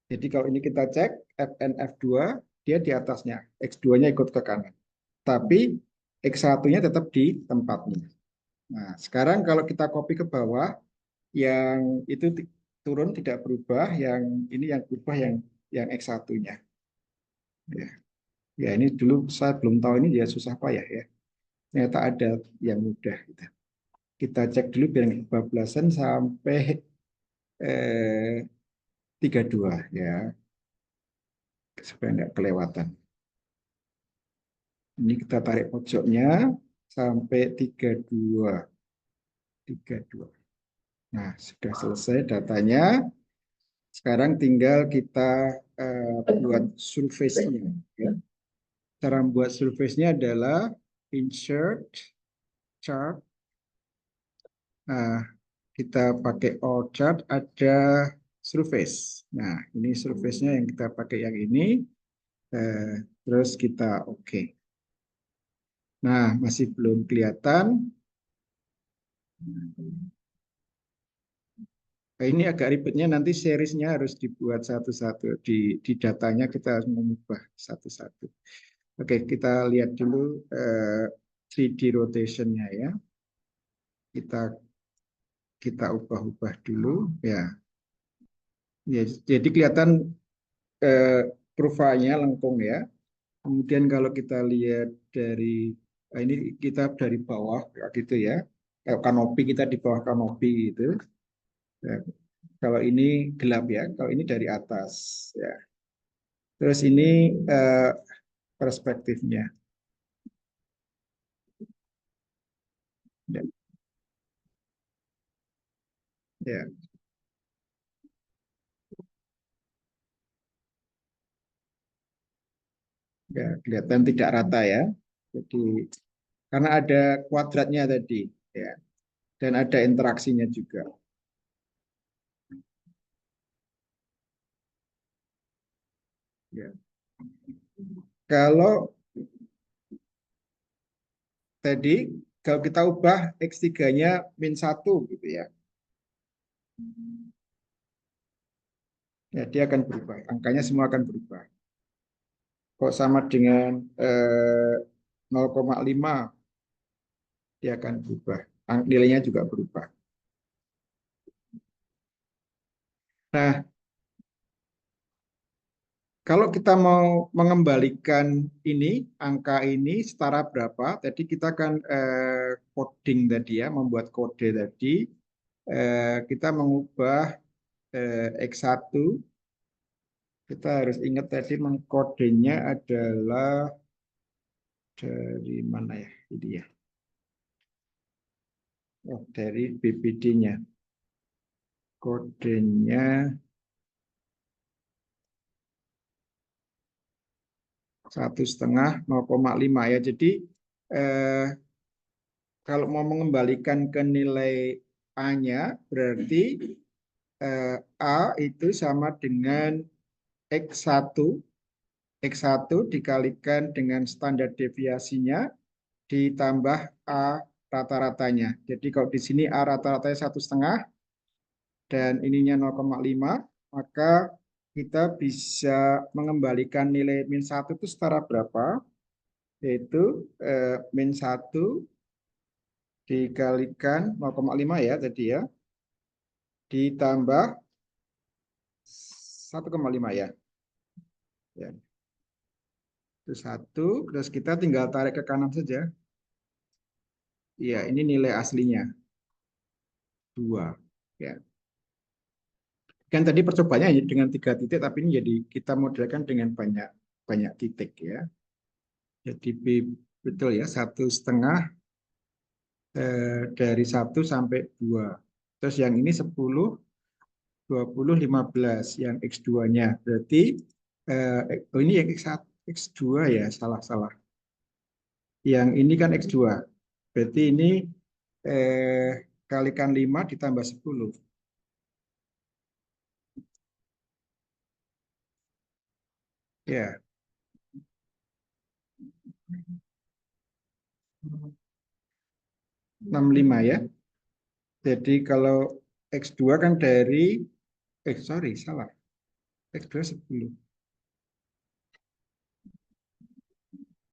[SPEAKER 1] Jadi kalau ini kita cek Fn F2, dia di atasnya, X2-nya ikut ke kanan. Tapi X1-nya tetap di tempatnya. Nah, sekarang kalau kita copy ke bawah, yang itu turun tidak berubah, yang ini yang berubah yang X1-nya. Ya. Ya, ini dulu saya belum tahu, ini ya susah payah ya. Ternyata ada yang mudah. Gitu. Kita cek dulu biar nggak kebablasan sampai 32 ya, supaya nggak kelewatan. Ini kita tarik pojoknya sampai 32. 32. Nah, sudah selesai datanya. Sekarang tinggal kita buat surface-nya. Ya. Cara membuat surface-nya adalah insert chart. Nah, kita pakai all chart, ada surface. Nah, ini surface-nya yang kita pakai yang ini. Terus kita oke. Nah, masih belum kelihatan. Nah, ini agak ribetnya, nanti seriesnya harus dibuat satu-satu. Di datanya kita harus mengubah satu-satu. Oke, kita lihat dulu 3D rotation-nya ya. Kita kita ubah-ubah dulu ya. Ya, jadi kelihatan eh, kurvanya lengkung ya. Kemudian kalau kita lihat dari ini kita dari bawah gitu ya. Kanopi kita di bawah kanopi gitu. Ya, kalau ini gelap ya, kalau ini dari atas ya. Terus ini eh, perspektifnya. Ya, ya, ya, kelihatan tidak rata ya. Jadi karena ada kuadratnya tadi ya, dan ada interaksinya juga. Ya. Kalau tadi kalau kita ubah X3-nya -1 gitu ya. Ya, dia akan berubah. Angkanya semua akan berubah. Kok sama dengan 0,5, dia akan berubah. Nilainya juga berubah. Nah, kalau kita mau mengembalikan ini, angka ini setara berapa, tadi kita akan coding tadi ya, membuat kode tadi. Kita mengubah X1, kita harus ingat tadi mengkodenya adalah dari mana ya? Ini ya. Oh, dari BPD-nya. Kodenya 1,5 0,5 ya. Jadi eh, kalau mau mengembalikan ke nilai A-nya berarti A itu sama dengan X1 X1 dikalikan dengan standar deviasinya ditambah A rata-ratanya. Jadi kalau di sini A rata-ratanya 1,5 dan ininya 0,5, maka kita bisa mengembalikan nilai -1 itu setara berapa? Yaitu -1 dikalikan 0,5 ya tadi ya, ditambah 1,5 ya. Ya, itu 1, terus kita tinggal tarik ke kanan saja. Iya, ini nilai aslinya 2. Ya. Kan tadi percobaannya dengan 3 titik, tapi ini jadi kita modelkan dengan banyak banyak titik ya. Jadi B betul ya, 1,5 dari 1 sampai 2. Terus yang ini 10, 20, 15 yang X2-nya. Berarti oh ini yang X1, X2 ya, salah-salah. Yang ini kan X2. Berarti ini kalikan 5 ditambah 10. Ya, 65 ya. Jadi kalau X2 kan dari sorry, salah. X2 10.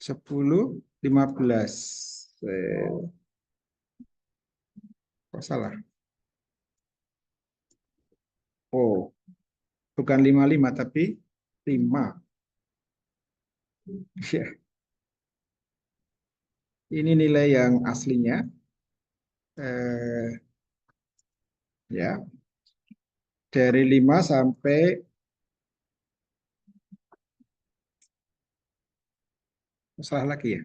[SPEAKER 1] 10, 15. Kok salah? Oh, bukan 55 tapi 5. Ya, Ini nilai yang aslinya. Eh, ya, dari 5 sampai salah lagi ya.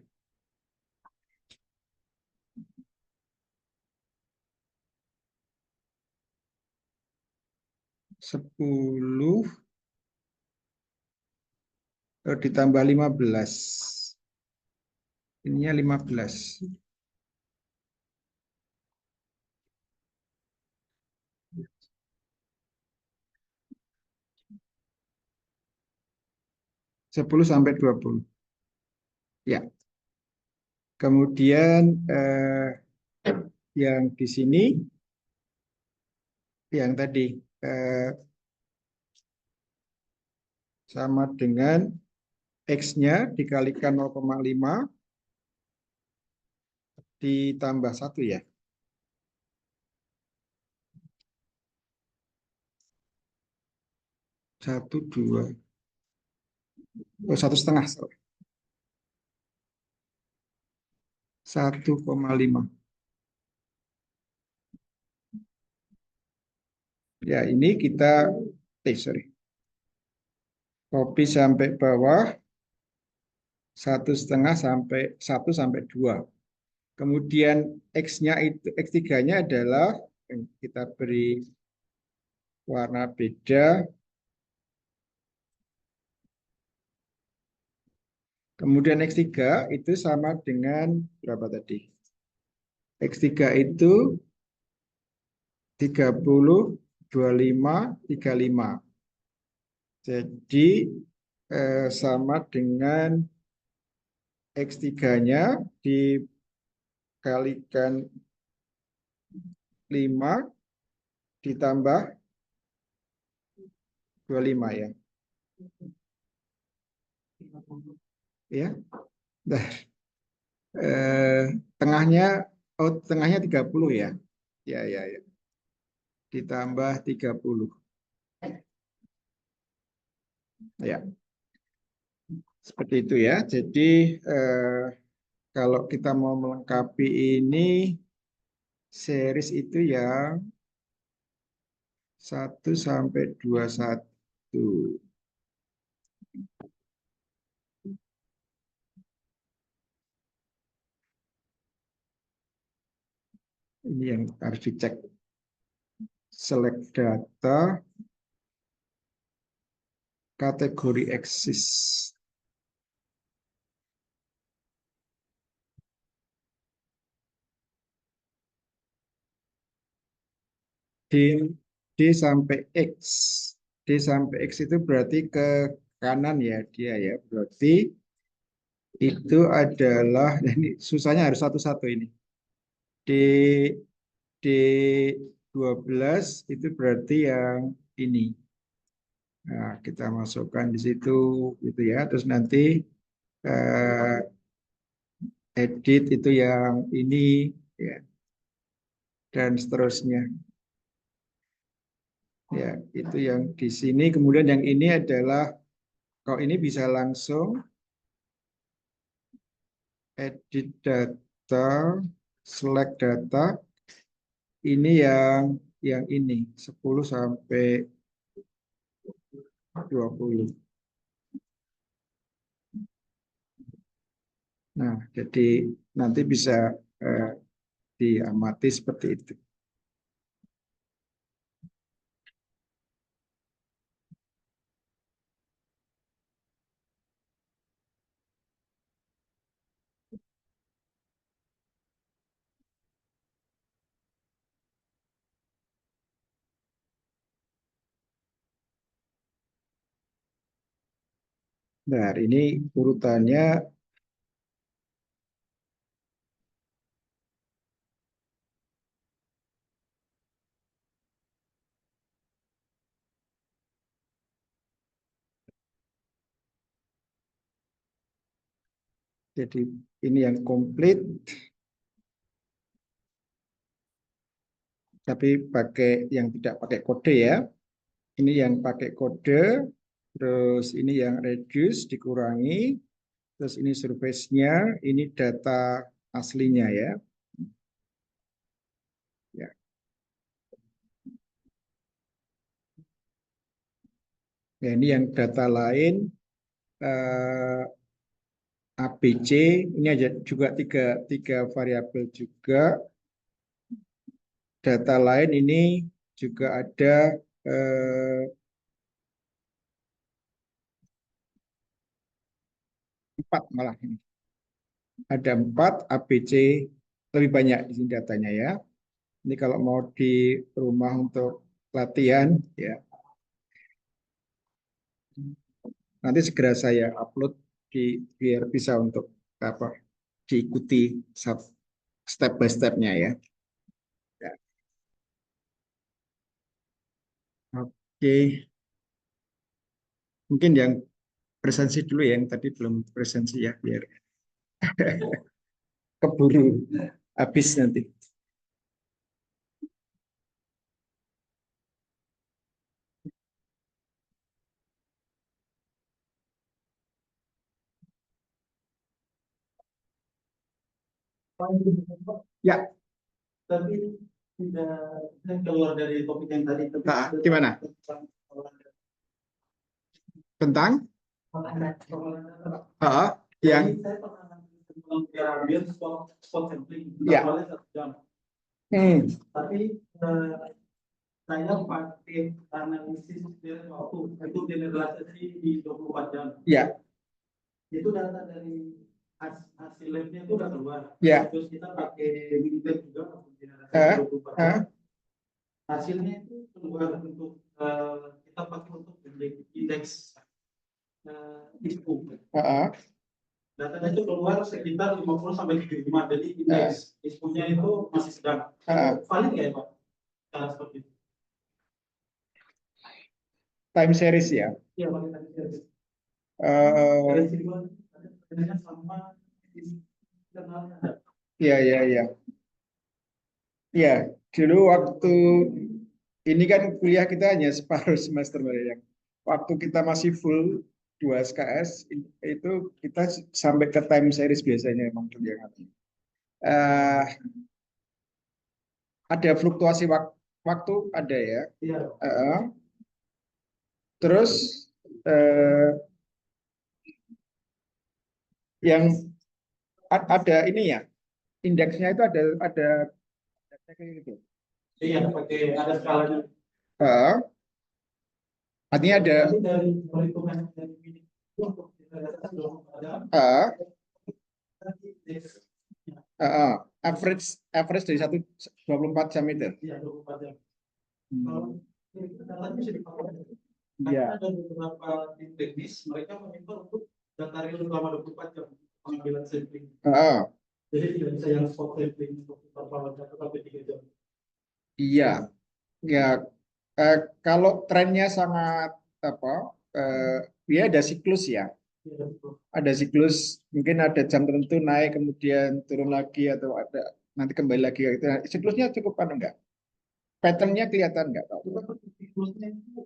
[SPEAKER 1] 10 ditambah 15. Ininya 15. 10 sampai 20. Ya. Kemudian yang di sini yang tadi eh, sama dengan X-nya dikalikan 0,5 ditambah 1 ya. 1, 2. Oh, 1,5. 1,5. Ya, ini kita sorry. Copy sampai bawah 1,5 sampai 1 sampai 2. Kemudian X-nya itu X3-nya adalah yang kita beri warna beda. Kemudian X3 itu sama dengan berapa tadi? X3 itu 30, 25, 35. Jadi sama dengan X3-nya dikalikan 5 ditambah 25 ya. Ya. Nah, eh, tengahnya tengahnya 30 ya. Ya, ya, ya. Ditambah 30. Ya, seperti itu ya. Jadi kalau kita mau melengkapi ini series itu yang 1 sampai 21. Ini yang harus dicek. Select data, kategori eksis. D, D sampai X. D sampai X itu berarti ke kanan ya dia ya. Berarti itu adalah, ini susahnya harus satu-satu ini. D, D12 itu berarti yang ini. Nah, kita masukkan di situ gitu ya. Terus nanti eh, edit itu yang ini ya, dan seterusnya. Ya, itu yang di sini. Kemudian yang ini adalah kalau ini bisa langsung edit data, select data. Ini yang ini 10 sampai 20. Nah, jadi nanti bisa eh, diamati seperti itu. Nah, ini urutannya jadi ini yang komplit, tapi pakai yang tidak pakai kode ya. Ini yang pakai kode, terus ini yang reduce dikurangi, terus ini surface-nya, ini data aslinya ya. Ya, ya ini yang data lain eh, ABC ini aja juga tiga variabel juga. Data lain ini juga ada eh, 4 malah ini. Ada 4 ABC lebih banyak di sini datanya ya. Ini kalau mau di rumah untuk latihan ya nanti segera saya upload biar bisa untuk apa diikuti step by stepnya ya. Ya, oke, mungkin yang presensi dulu ya, yang tadi belum presensi ya, biar keburu habis nanti. Ya, tapi tidak keluar dari topik yang tadi. Gimana? Tentang? Yang ya. Tapi saya pakai analisis dari waktu itu generalisasi di 24 jam. Ya. Itu data dari hasil labnya itu udah keluar. Ya. Terus kita pakai Windtech juga generalisasi 24 jam. Hasilnya itu keluar untuk kita pakai untuk indeks ISPU. Datanya itu keluar sekitar 50 sampai 75. Jadi indeks ISPU-nya itu masih sedang. Valid nggak ya Pak? Seperti itu. Time series ya? Iya, pakai time series. Iya, iya, iya. Iya, dulu waktu ini kan kuliah kita hanya separuh semester Mbak, yang waktu kita masih full 2 SKS itu kita sampai ke time series biasanya memang kuliah. Uh, ada fluktuasi waktu ada ya. Iya. Terus yang ada ini ya, indeksnya itu ada kayak gitu. Iya, pakai ada skalanya. Artinya ada average dari 24 jam itu. Iya, 24 jam. Iya. Ada beberapa tim teknis mereka meminta untuk data real selama 24 jam pengambilan sampling. Jadi tidak bisa yang spot sampling untuk beberapa jam sampai 3 jam. Iya, ya kalau trennya sangat apa, ya ada siklus ya. Ada siklus, mungkin ada jam tertentu naik kemudian turun lagi atau ada nanti kembali lagi. Siklusnya cukup apa enggak? Patternnya kelihatan enggak? Siklusnya itu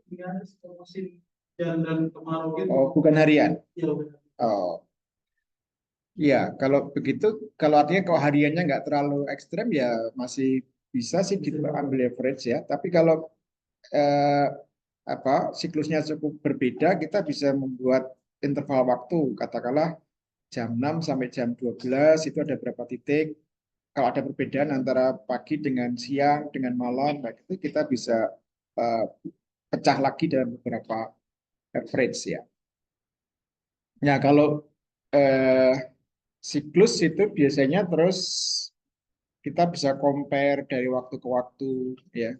[SPEAKER 1] musim dan kemarau gitu. Oh, bukan harian. Oh, ya, kalau begitu, kalau artinya kalau hariannya nggak terlalu ekstrem ya masih bisa sih diambil average ya. Tapi kalau eh, apa siklusnya cukup berbeda, kita bisa membuat interval waktu, katakanlah jam 6 sampai jam 12 itu ada berapa titik. Kalau ada perbedaan antara pagi dengan siang dengan malam, baik itu kita bisa eh, pecah lagi dalam beberapa average ya. Nah, kalau eh, siklus itu biasanya terus kita bisa compare dari waktu ke waktu ya,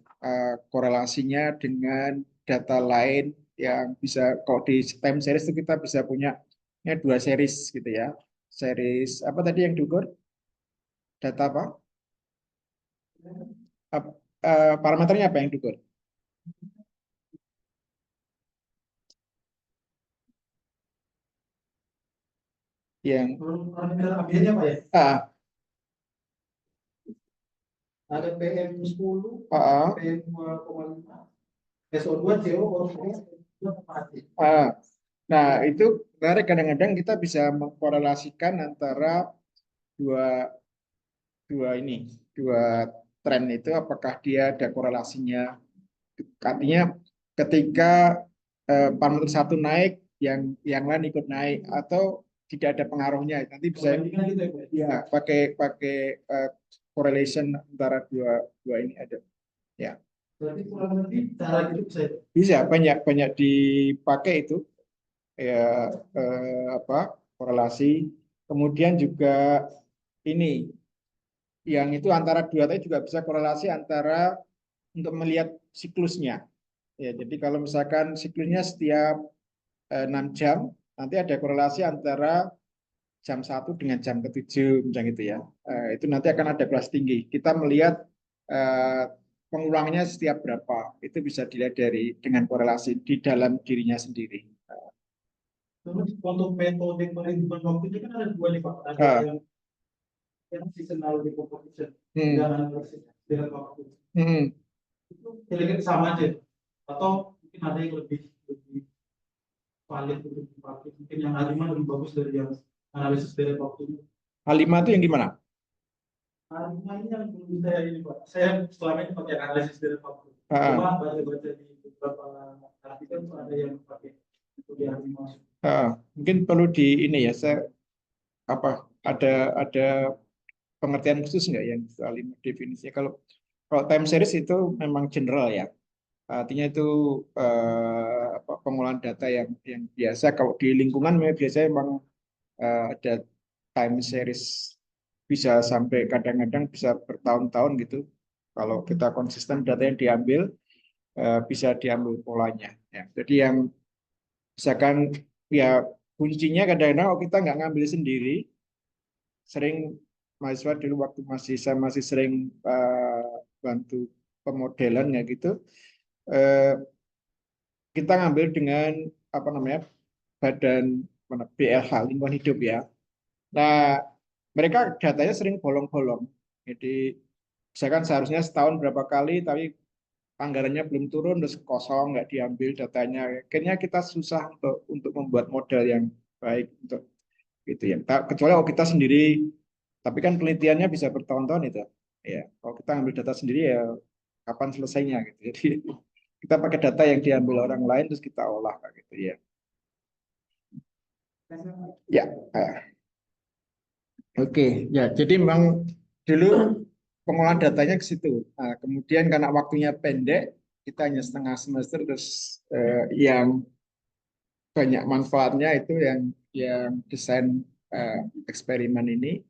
[SPEAKER 1] korelasinya dengan data lain yang bisa kalau di time series itu kita bisa punya 2 series gitu ya. Series apa tadi yang diukur? Data apa? Parameternya apa yang diukur? Yang parameter ambilnya apa ya? Ada PM10, PM2,5, SO2, CO, mati. Nah, itu menarik, kadang-kadang kita bisa mengkorelasikan antara dua dua tren itu apakah dia ada korelasinya. Artinya ketika parameter satu naik, yang lain ikut naik atau tidak ada pengaruhnya. Nanti bisa ya pakai pakai correlation antara dua dua ini ada. Ya.
[SPEAKER 2] Berarti kurang lebih cara itu bisa.
[SPEAKER 1] Bisa banyak banyak dipakai itu ya apa korelasi. Kemudian juga ini yang itu antara dua tadi juga bisa korelasi antara untuk melihat siklusnya. Ya, jadi kalau misalkan siklusnya setiap 6 jam, nanti ada korelasi antara jam 1 dengan jam ke-7, macam itu ya. Itu nanti akan ada kelas tinggi. Kita melihat eh, pengulangnya setiap berapa. Itu bisa dilihat dengan korelasi di dalam dirinya sendiri.
[SPEAKER 2] Terus untuk metode perhitungan waktu itu kan ada dua nih Pak. Ada yang seasonal decomposition dan analisis dengan waktu. Itu kira-kira sama aja. Atau mungkin ada yang lebih valid untuk dipakai. Mungkin yang H5 lebih bagus dari yang analisis dari waktu.
[SPEAKER 1] H5 itu yang gimana?
[SPEAKER 2] H5 ini yang belum saya ini Pak. Saya selama ini pakai analisis dari waktu. Cuma baca-baca di beberapa artikel ada yang pakai itu di H5.
[SPEAKER 1] Mungkin perlu di ini ya, saya ada pengertian khusus nggak yang H5 definisinya? Kalau time series itu memang general ya. Artinya itu pengolahan data yang biasa. Kalau di lingkungan biasanya memang ada time series bisa sampai kadang-kadang bisa bertahun-tahun gitu. Kalau kita konsisten data yang diambil bisa diambil polanya. Ya. Jadi yang misalkan ya kuncinya kadang-kadang kalau kita nggak ngambil sendiri, sering mahasiswa dulu waktu saya masih sering bantu pemodelan ya gitu. Eh, kita ngambil dengan apa namanya badan BLH lingkungan hidup ya. Nah mereka datanya sering bolong-bolong. Jadi misalkan seharusnya setahun berapa kali, tapi anggarannya belum turun, terus kosong nggak diambil datanya. Akhirnya kita susah untuk membuat model yang baik untuk itu ya. Kecuali kalau kita sendiri, tapi kan penelitiannya bisa bertahun-tahun itu. Ya, kalau kita ambil data sendiri ya kapan selesainya gitu. Jadi kita pakai data yang diambil orang lain terus kita olah kayak gitu ya. Ya, oke. Ya, jadi memang dulu pengolahan datanya ke situ. Nah, kemudian karena waktunya pendek, kita hanya setengah semester terus yang banyak manfaatnya itu yang desain eksperimen ini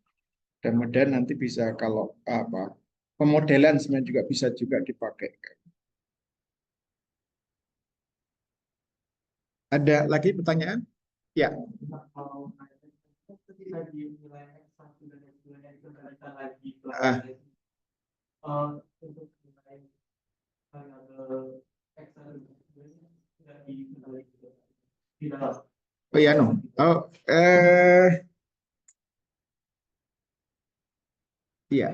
[SPEAKER 1] dan mudah nanti bisa kalau apa pemodelan sebenarnya juga bisa juga dipakai. Ada lagi pertanyaan? Ya.
[SPEAKER 2] Ketika di nilai X1 dan X2 itu kita lagi untuk nilai variabel X1 tidak di dalam.
[SPEAKER 1] Oh ya no. Oh iya.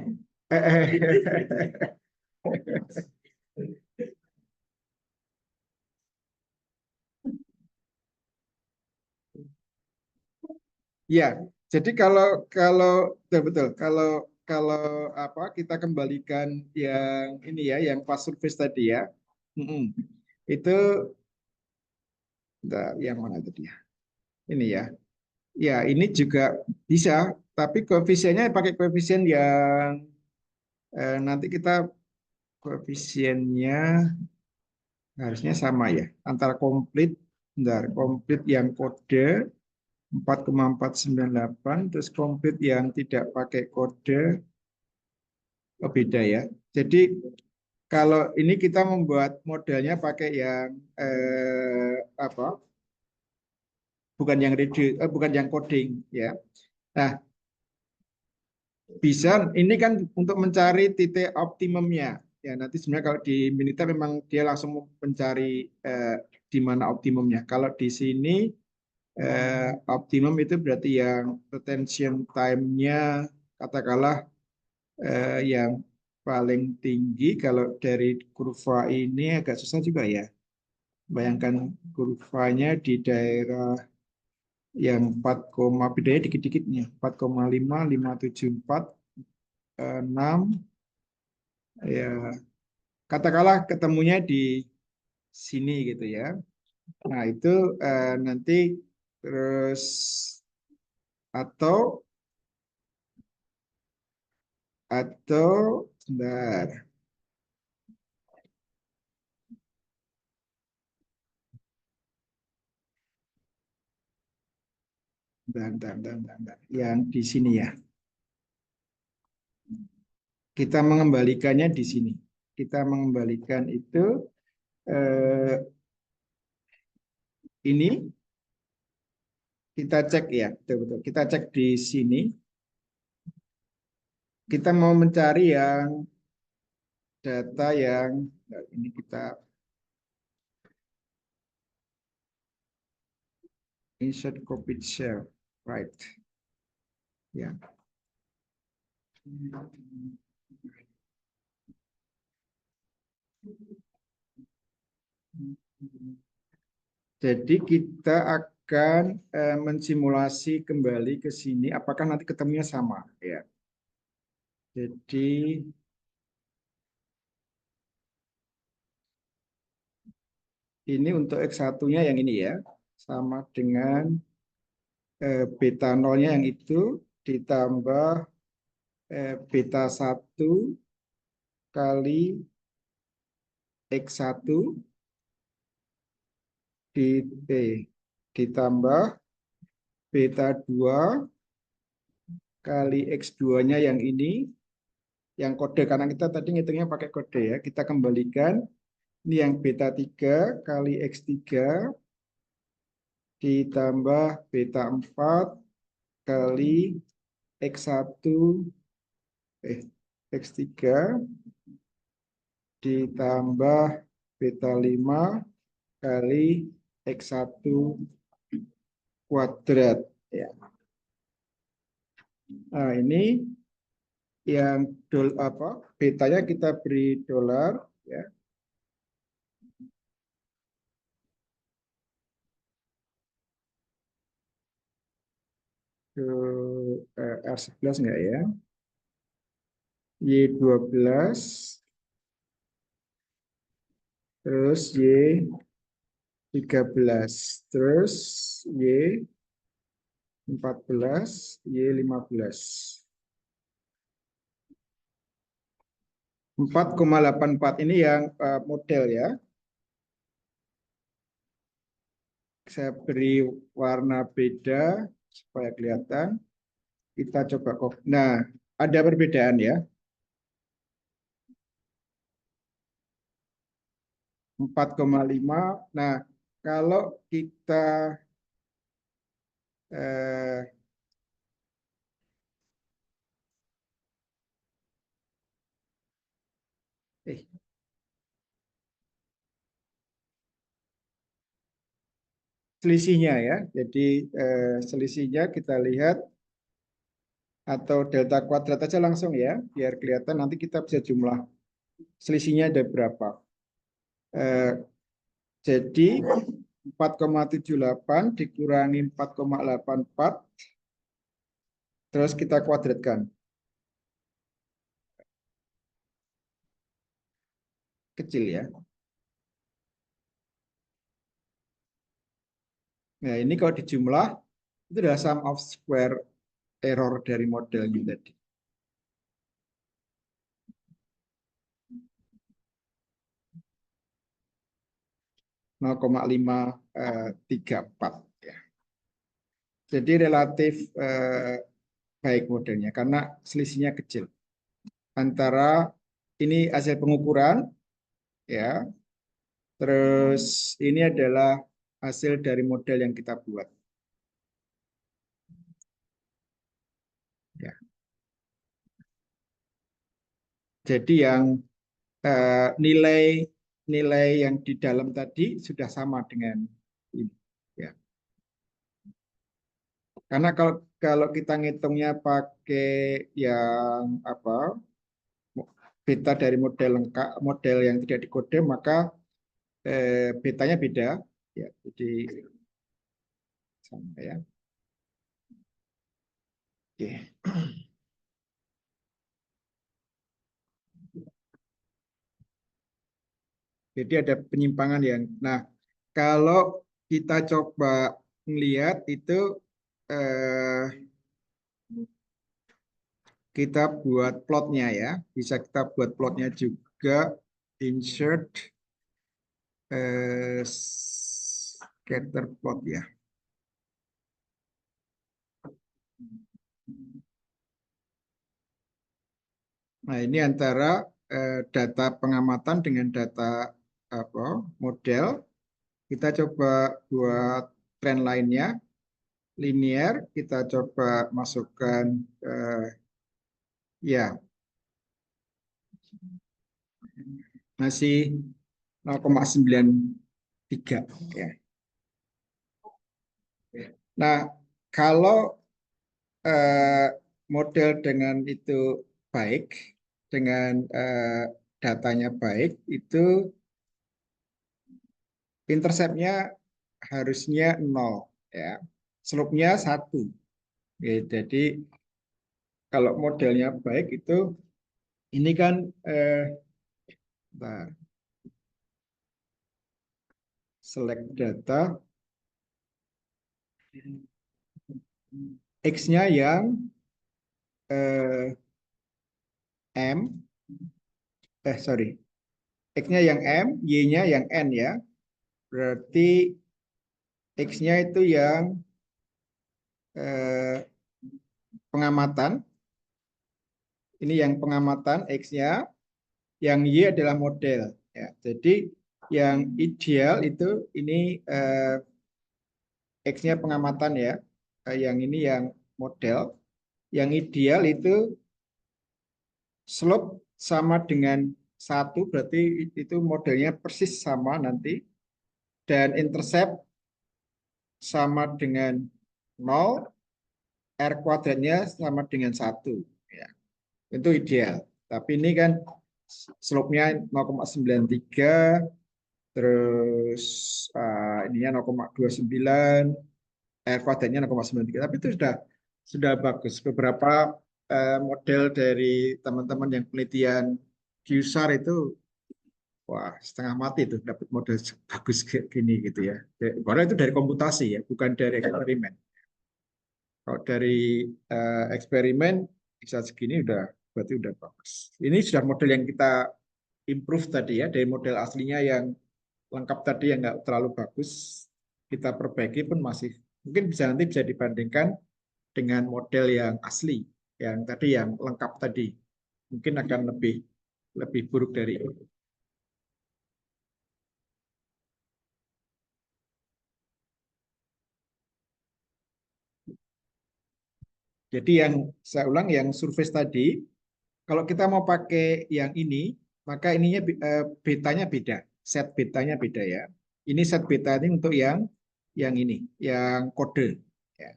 [SPEAKER 1] Ya, jadi kalau kalau betul betul kalau kalau apa kita kembalikan yang ini ya, yang fast surface tadi ya, itu yang mana tadi ya? Ini ya, ya ini juga bisa, tapi koefisiennya pakai koefisien yang nanti kita koefisiennya harusnya sama ya, antara komplit, komplit yang kode 4,498 terus komplit yang tidak pakai kode beda ya. Jadi kalau ini kita membuat modelnya pakai yang apa? Bukan yang bukan yang coding ya. Nah, bisa ini kan untuk mencari titik optimumnya. Ya, nanti sebenarnya kalau di Minita memang dia langsung mencari di mana optimumnya. Kalau di sini optimum itu berarti yang retention time-nya katakanlah yang paling tinggi. Kalau dari kurva ini agak susah juga ya. Bayangkan kurvanya di daerah yang 4, bedanya dikit-dikitnya 4,5, 574 6 ya, katakanlah ketemunya di sini gitu ya. Nah, itu nanti terus atau sebentar. Bentar. Yang di sini ya. Kita mengembalikannya di sini. Kita mengembalikan itu ini kita cek ya, betul-betul. Kita cek di sini. Kita mau mencari yang data yang ini kita insert copied share, right? Ya. Jadi kita akan mensimulasi kembali ke sini. Apakah nanti ketemunya sama? Ya. Jadi ini untuk X1-nya yang ini ya. Sama dengan beta 0-nya yang itu ditambah beta 1 kali X1 di T ditambah beta 2 kali X2-nya yang ini, yang kode, karena kita tadi ngitungnya pakai kode ya, kita kembalikan, ini yang beta 3 kali X3 ditambah beta 4 kali X1 X3 ditambah beta 5 kali X1 kuadrat ya. Nah, ini yang betanya kita beri dolar ya. Ke R11 enggak ya? Y12 terus Y13 terus Y14 Y15 4,84 ini yang model ya. Saya beri warna beda supaya kelihatan. Kita coba kok. Nah, ada perbedaan ya. 4,5. Nah, kalau kita eh, eh, selisihnya ya. Jadi selisihnya kita lihat atau delta kuadrat aja langsung ya, biar kelihatan nanti kita bisa jumlah selisihnya ada berapa. Eh, jadi 4,78 dikurangi 4,84 terus kita kuadratkan. Kecil ya. Nah, ini kalau dijumlah itu adalah sum of square error dari modelnya tadi. 0,534 ya. Jadi relatif baik modelnya karena selisihnya kecil antara ini hasil pengukuran ya. Terus ini adalah hasil dari model yang kita buat. Ya. Jadi yang nilai nilai yang di dalam tadi sudah sama dengan ini. Ya. Karena kalau kita ngitungnya pakai yang beta dari model lengkap, model yang tidak dikode, maka betanya beda. Ya, jadi sama ya. Oke. Jadi ada penyimpangan yang. Nah, kalau kita coba melihat itu eh, kita buat plotnya ya. Bisa kita buat plotnya juga. Insert scatter plot ya. Nah, ini antara data pengamatan dengan data apa model. Kita coba buat tren lainnya, linear. Kita coba masukkan ya masih 0,93 ya. Nah, kalau eh, model dengan itu baik, dengan datanya baik, itu interceptnya harusnya 0 ya. Slope-nya 1. Ya, jadi kalau modelnya baik itu ini kan bentar, select data X-nya yang eh, M, sorry, X-nya yang M, Y-nya yang N ya. Berarti X-nya itu yang eh, pengamatan. Ini yang pengamatan X-nya, yang Y adalah model. Ya, jadi yang ideal itu ini X-nya pengamatan ya. Yang ini yang model. Yang ideal itu slope sama dengan 1, berarti itu modelnya persis sama nanti. Dan intercept sama dengan 0, R kuadratnya sama dengan 1. Ya, itu ideal. Tapi ini kan slope-nya 0,93, terus ininya 0,29, R kuadratnya 0,93. Tapi itu sudah bagus. Beberapa model dari teman-teman yang penelitian QSAR itu wah setengah mati tuh dapat model bagus kayak gini gitu ya. Karena itu dari komputasi ya, bukan dari eksperimen. Kalau dari eksperimen bisa segini berarti udah bagus. Ini sudah model yang kita improve tadi ya, dari model aslinya yang lengkap tadi yang nggak terlalu bagus, kita perbaiki pun masih mungkin nanti bisa dibandingkan dengan model yang asli, yang tadi yang lengkap tadi, mungkin akan lebih lebih buruk dari itu. Jadi yang saya ulang yang surface tadi, kalau kita mau pakai yang ini, maka ininya betanya beda, set betanya beda ya. Ini set beta ini untuk yang ini, yang kode. Ya.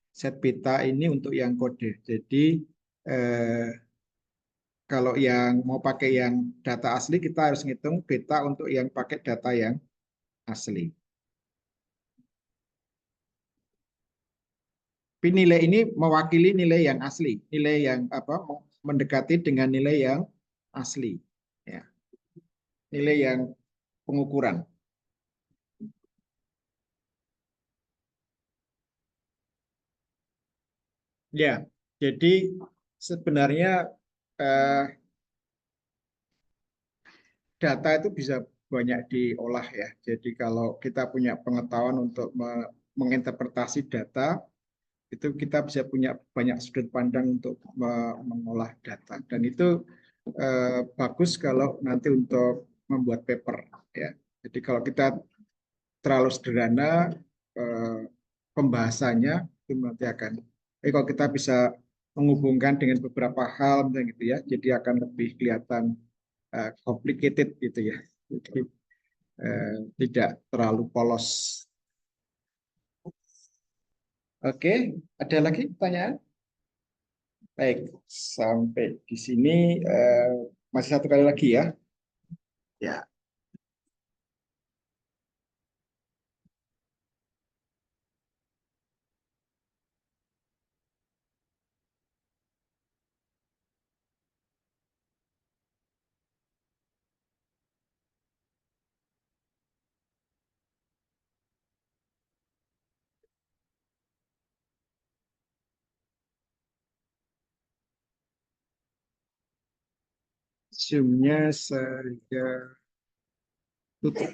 [SPEAKER 1] Set beta ini untuk yang kode. Jadi eh, kalau yang mau pakai yang data asli, kita harus ngitung beta untuk yang pakai data yang asli. Tapi nilai ini mewakili nilai yang asli, nilai yang apa mendekati dengan nilai yang asli. Ya. Nilai yang pengukuran. Ya, jadi sebenarnya eh, data itu bisa banyak diolah ya. Jadi kalau kita punya pengetahuan untuk menginterpretasi data, itu kita bisa punya banyak sudut pandang untuk mengolah data. Dan itu bagus kalau nanti untuk membuat paper ya. Jadi kalau kita terlalu sederhana eh, pembahasannya itu nanti akan. Tapi kalau kita bisa menghubungkan dengan beberapa hal gitu ya, jadi akan lebih kelihatan complicated gitu ya. Jadi tidak terlalu polos. Oke, ada lagi pertanyaan? Baik, sampai di sini masih satu kali lagi ya. Ya, Zoom-nya saya tutup.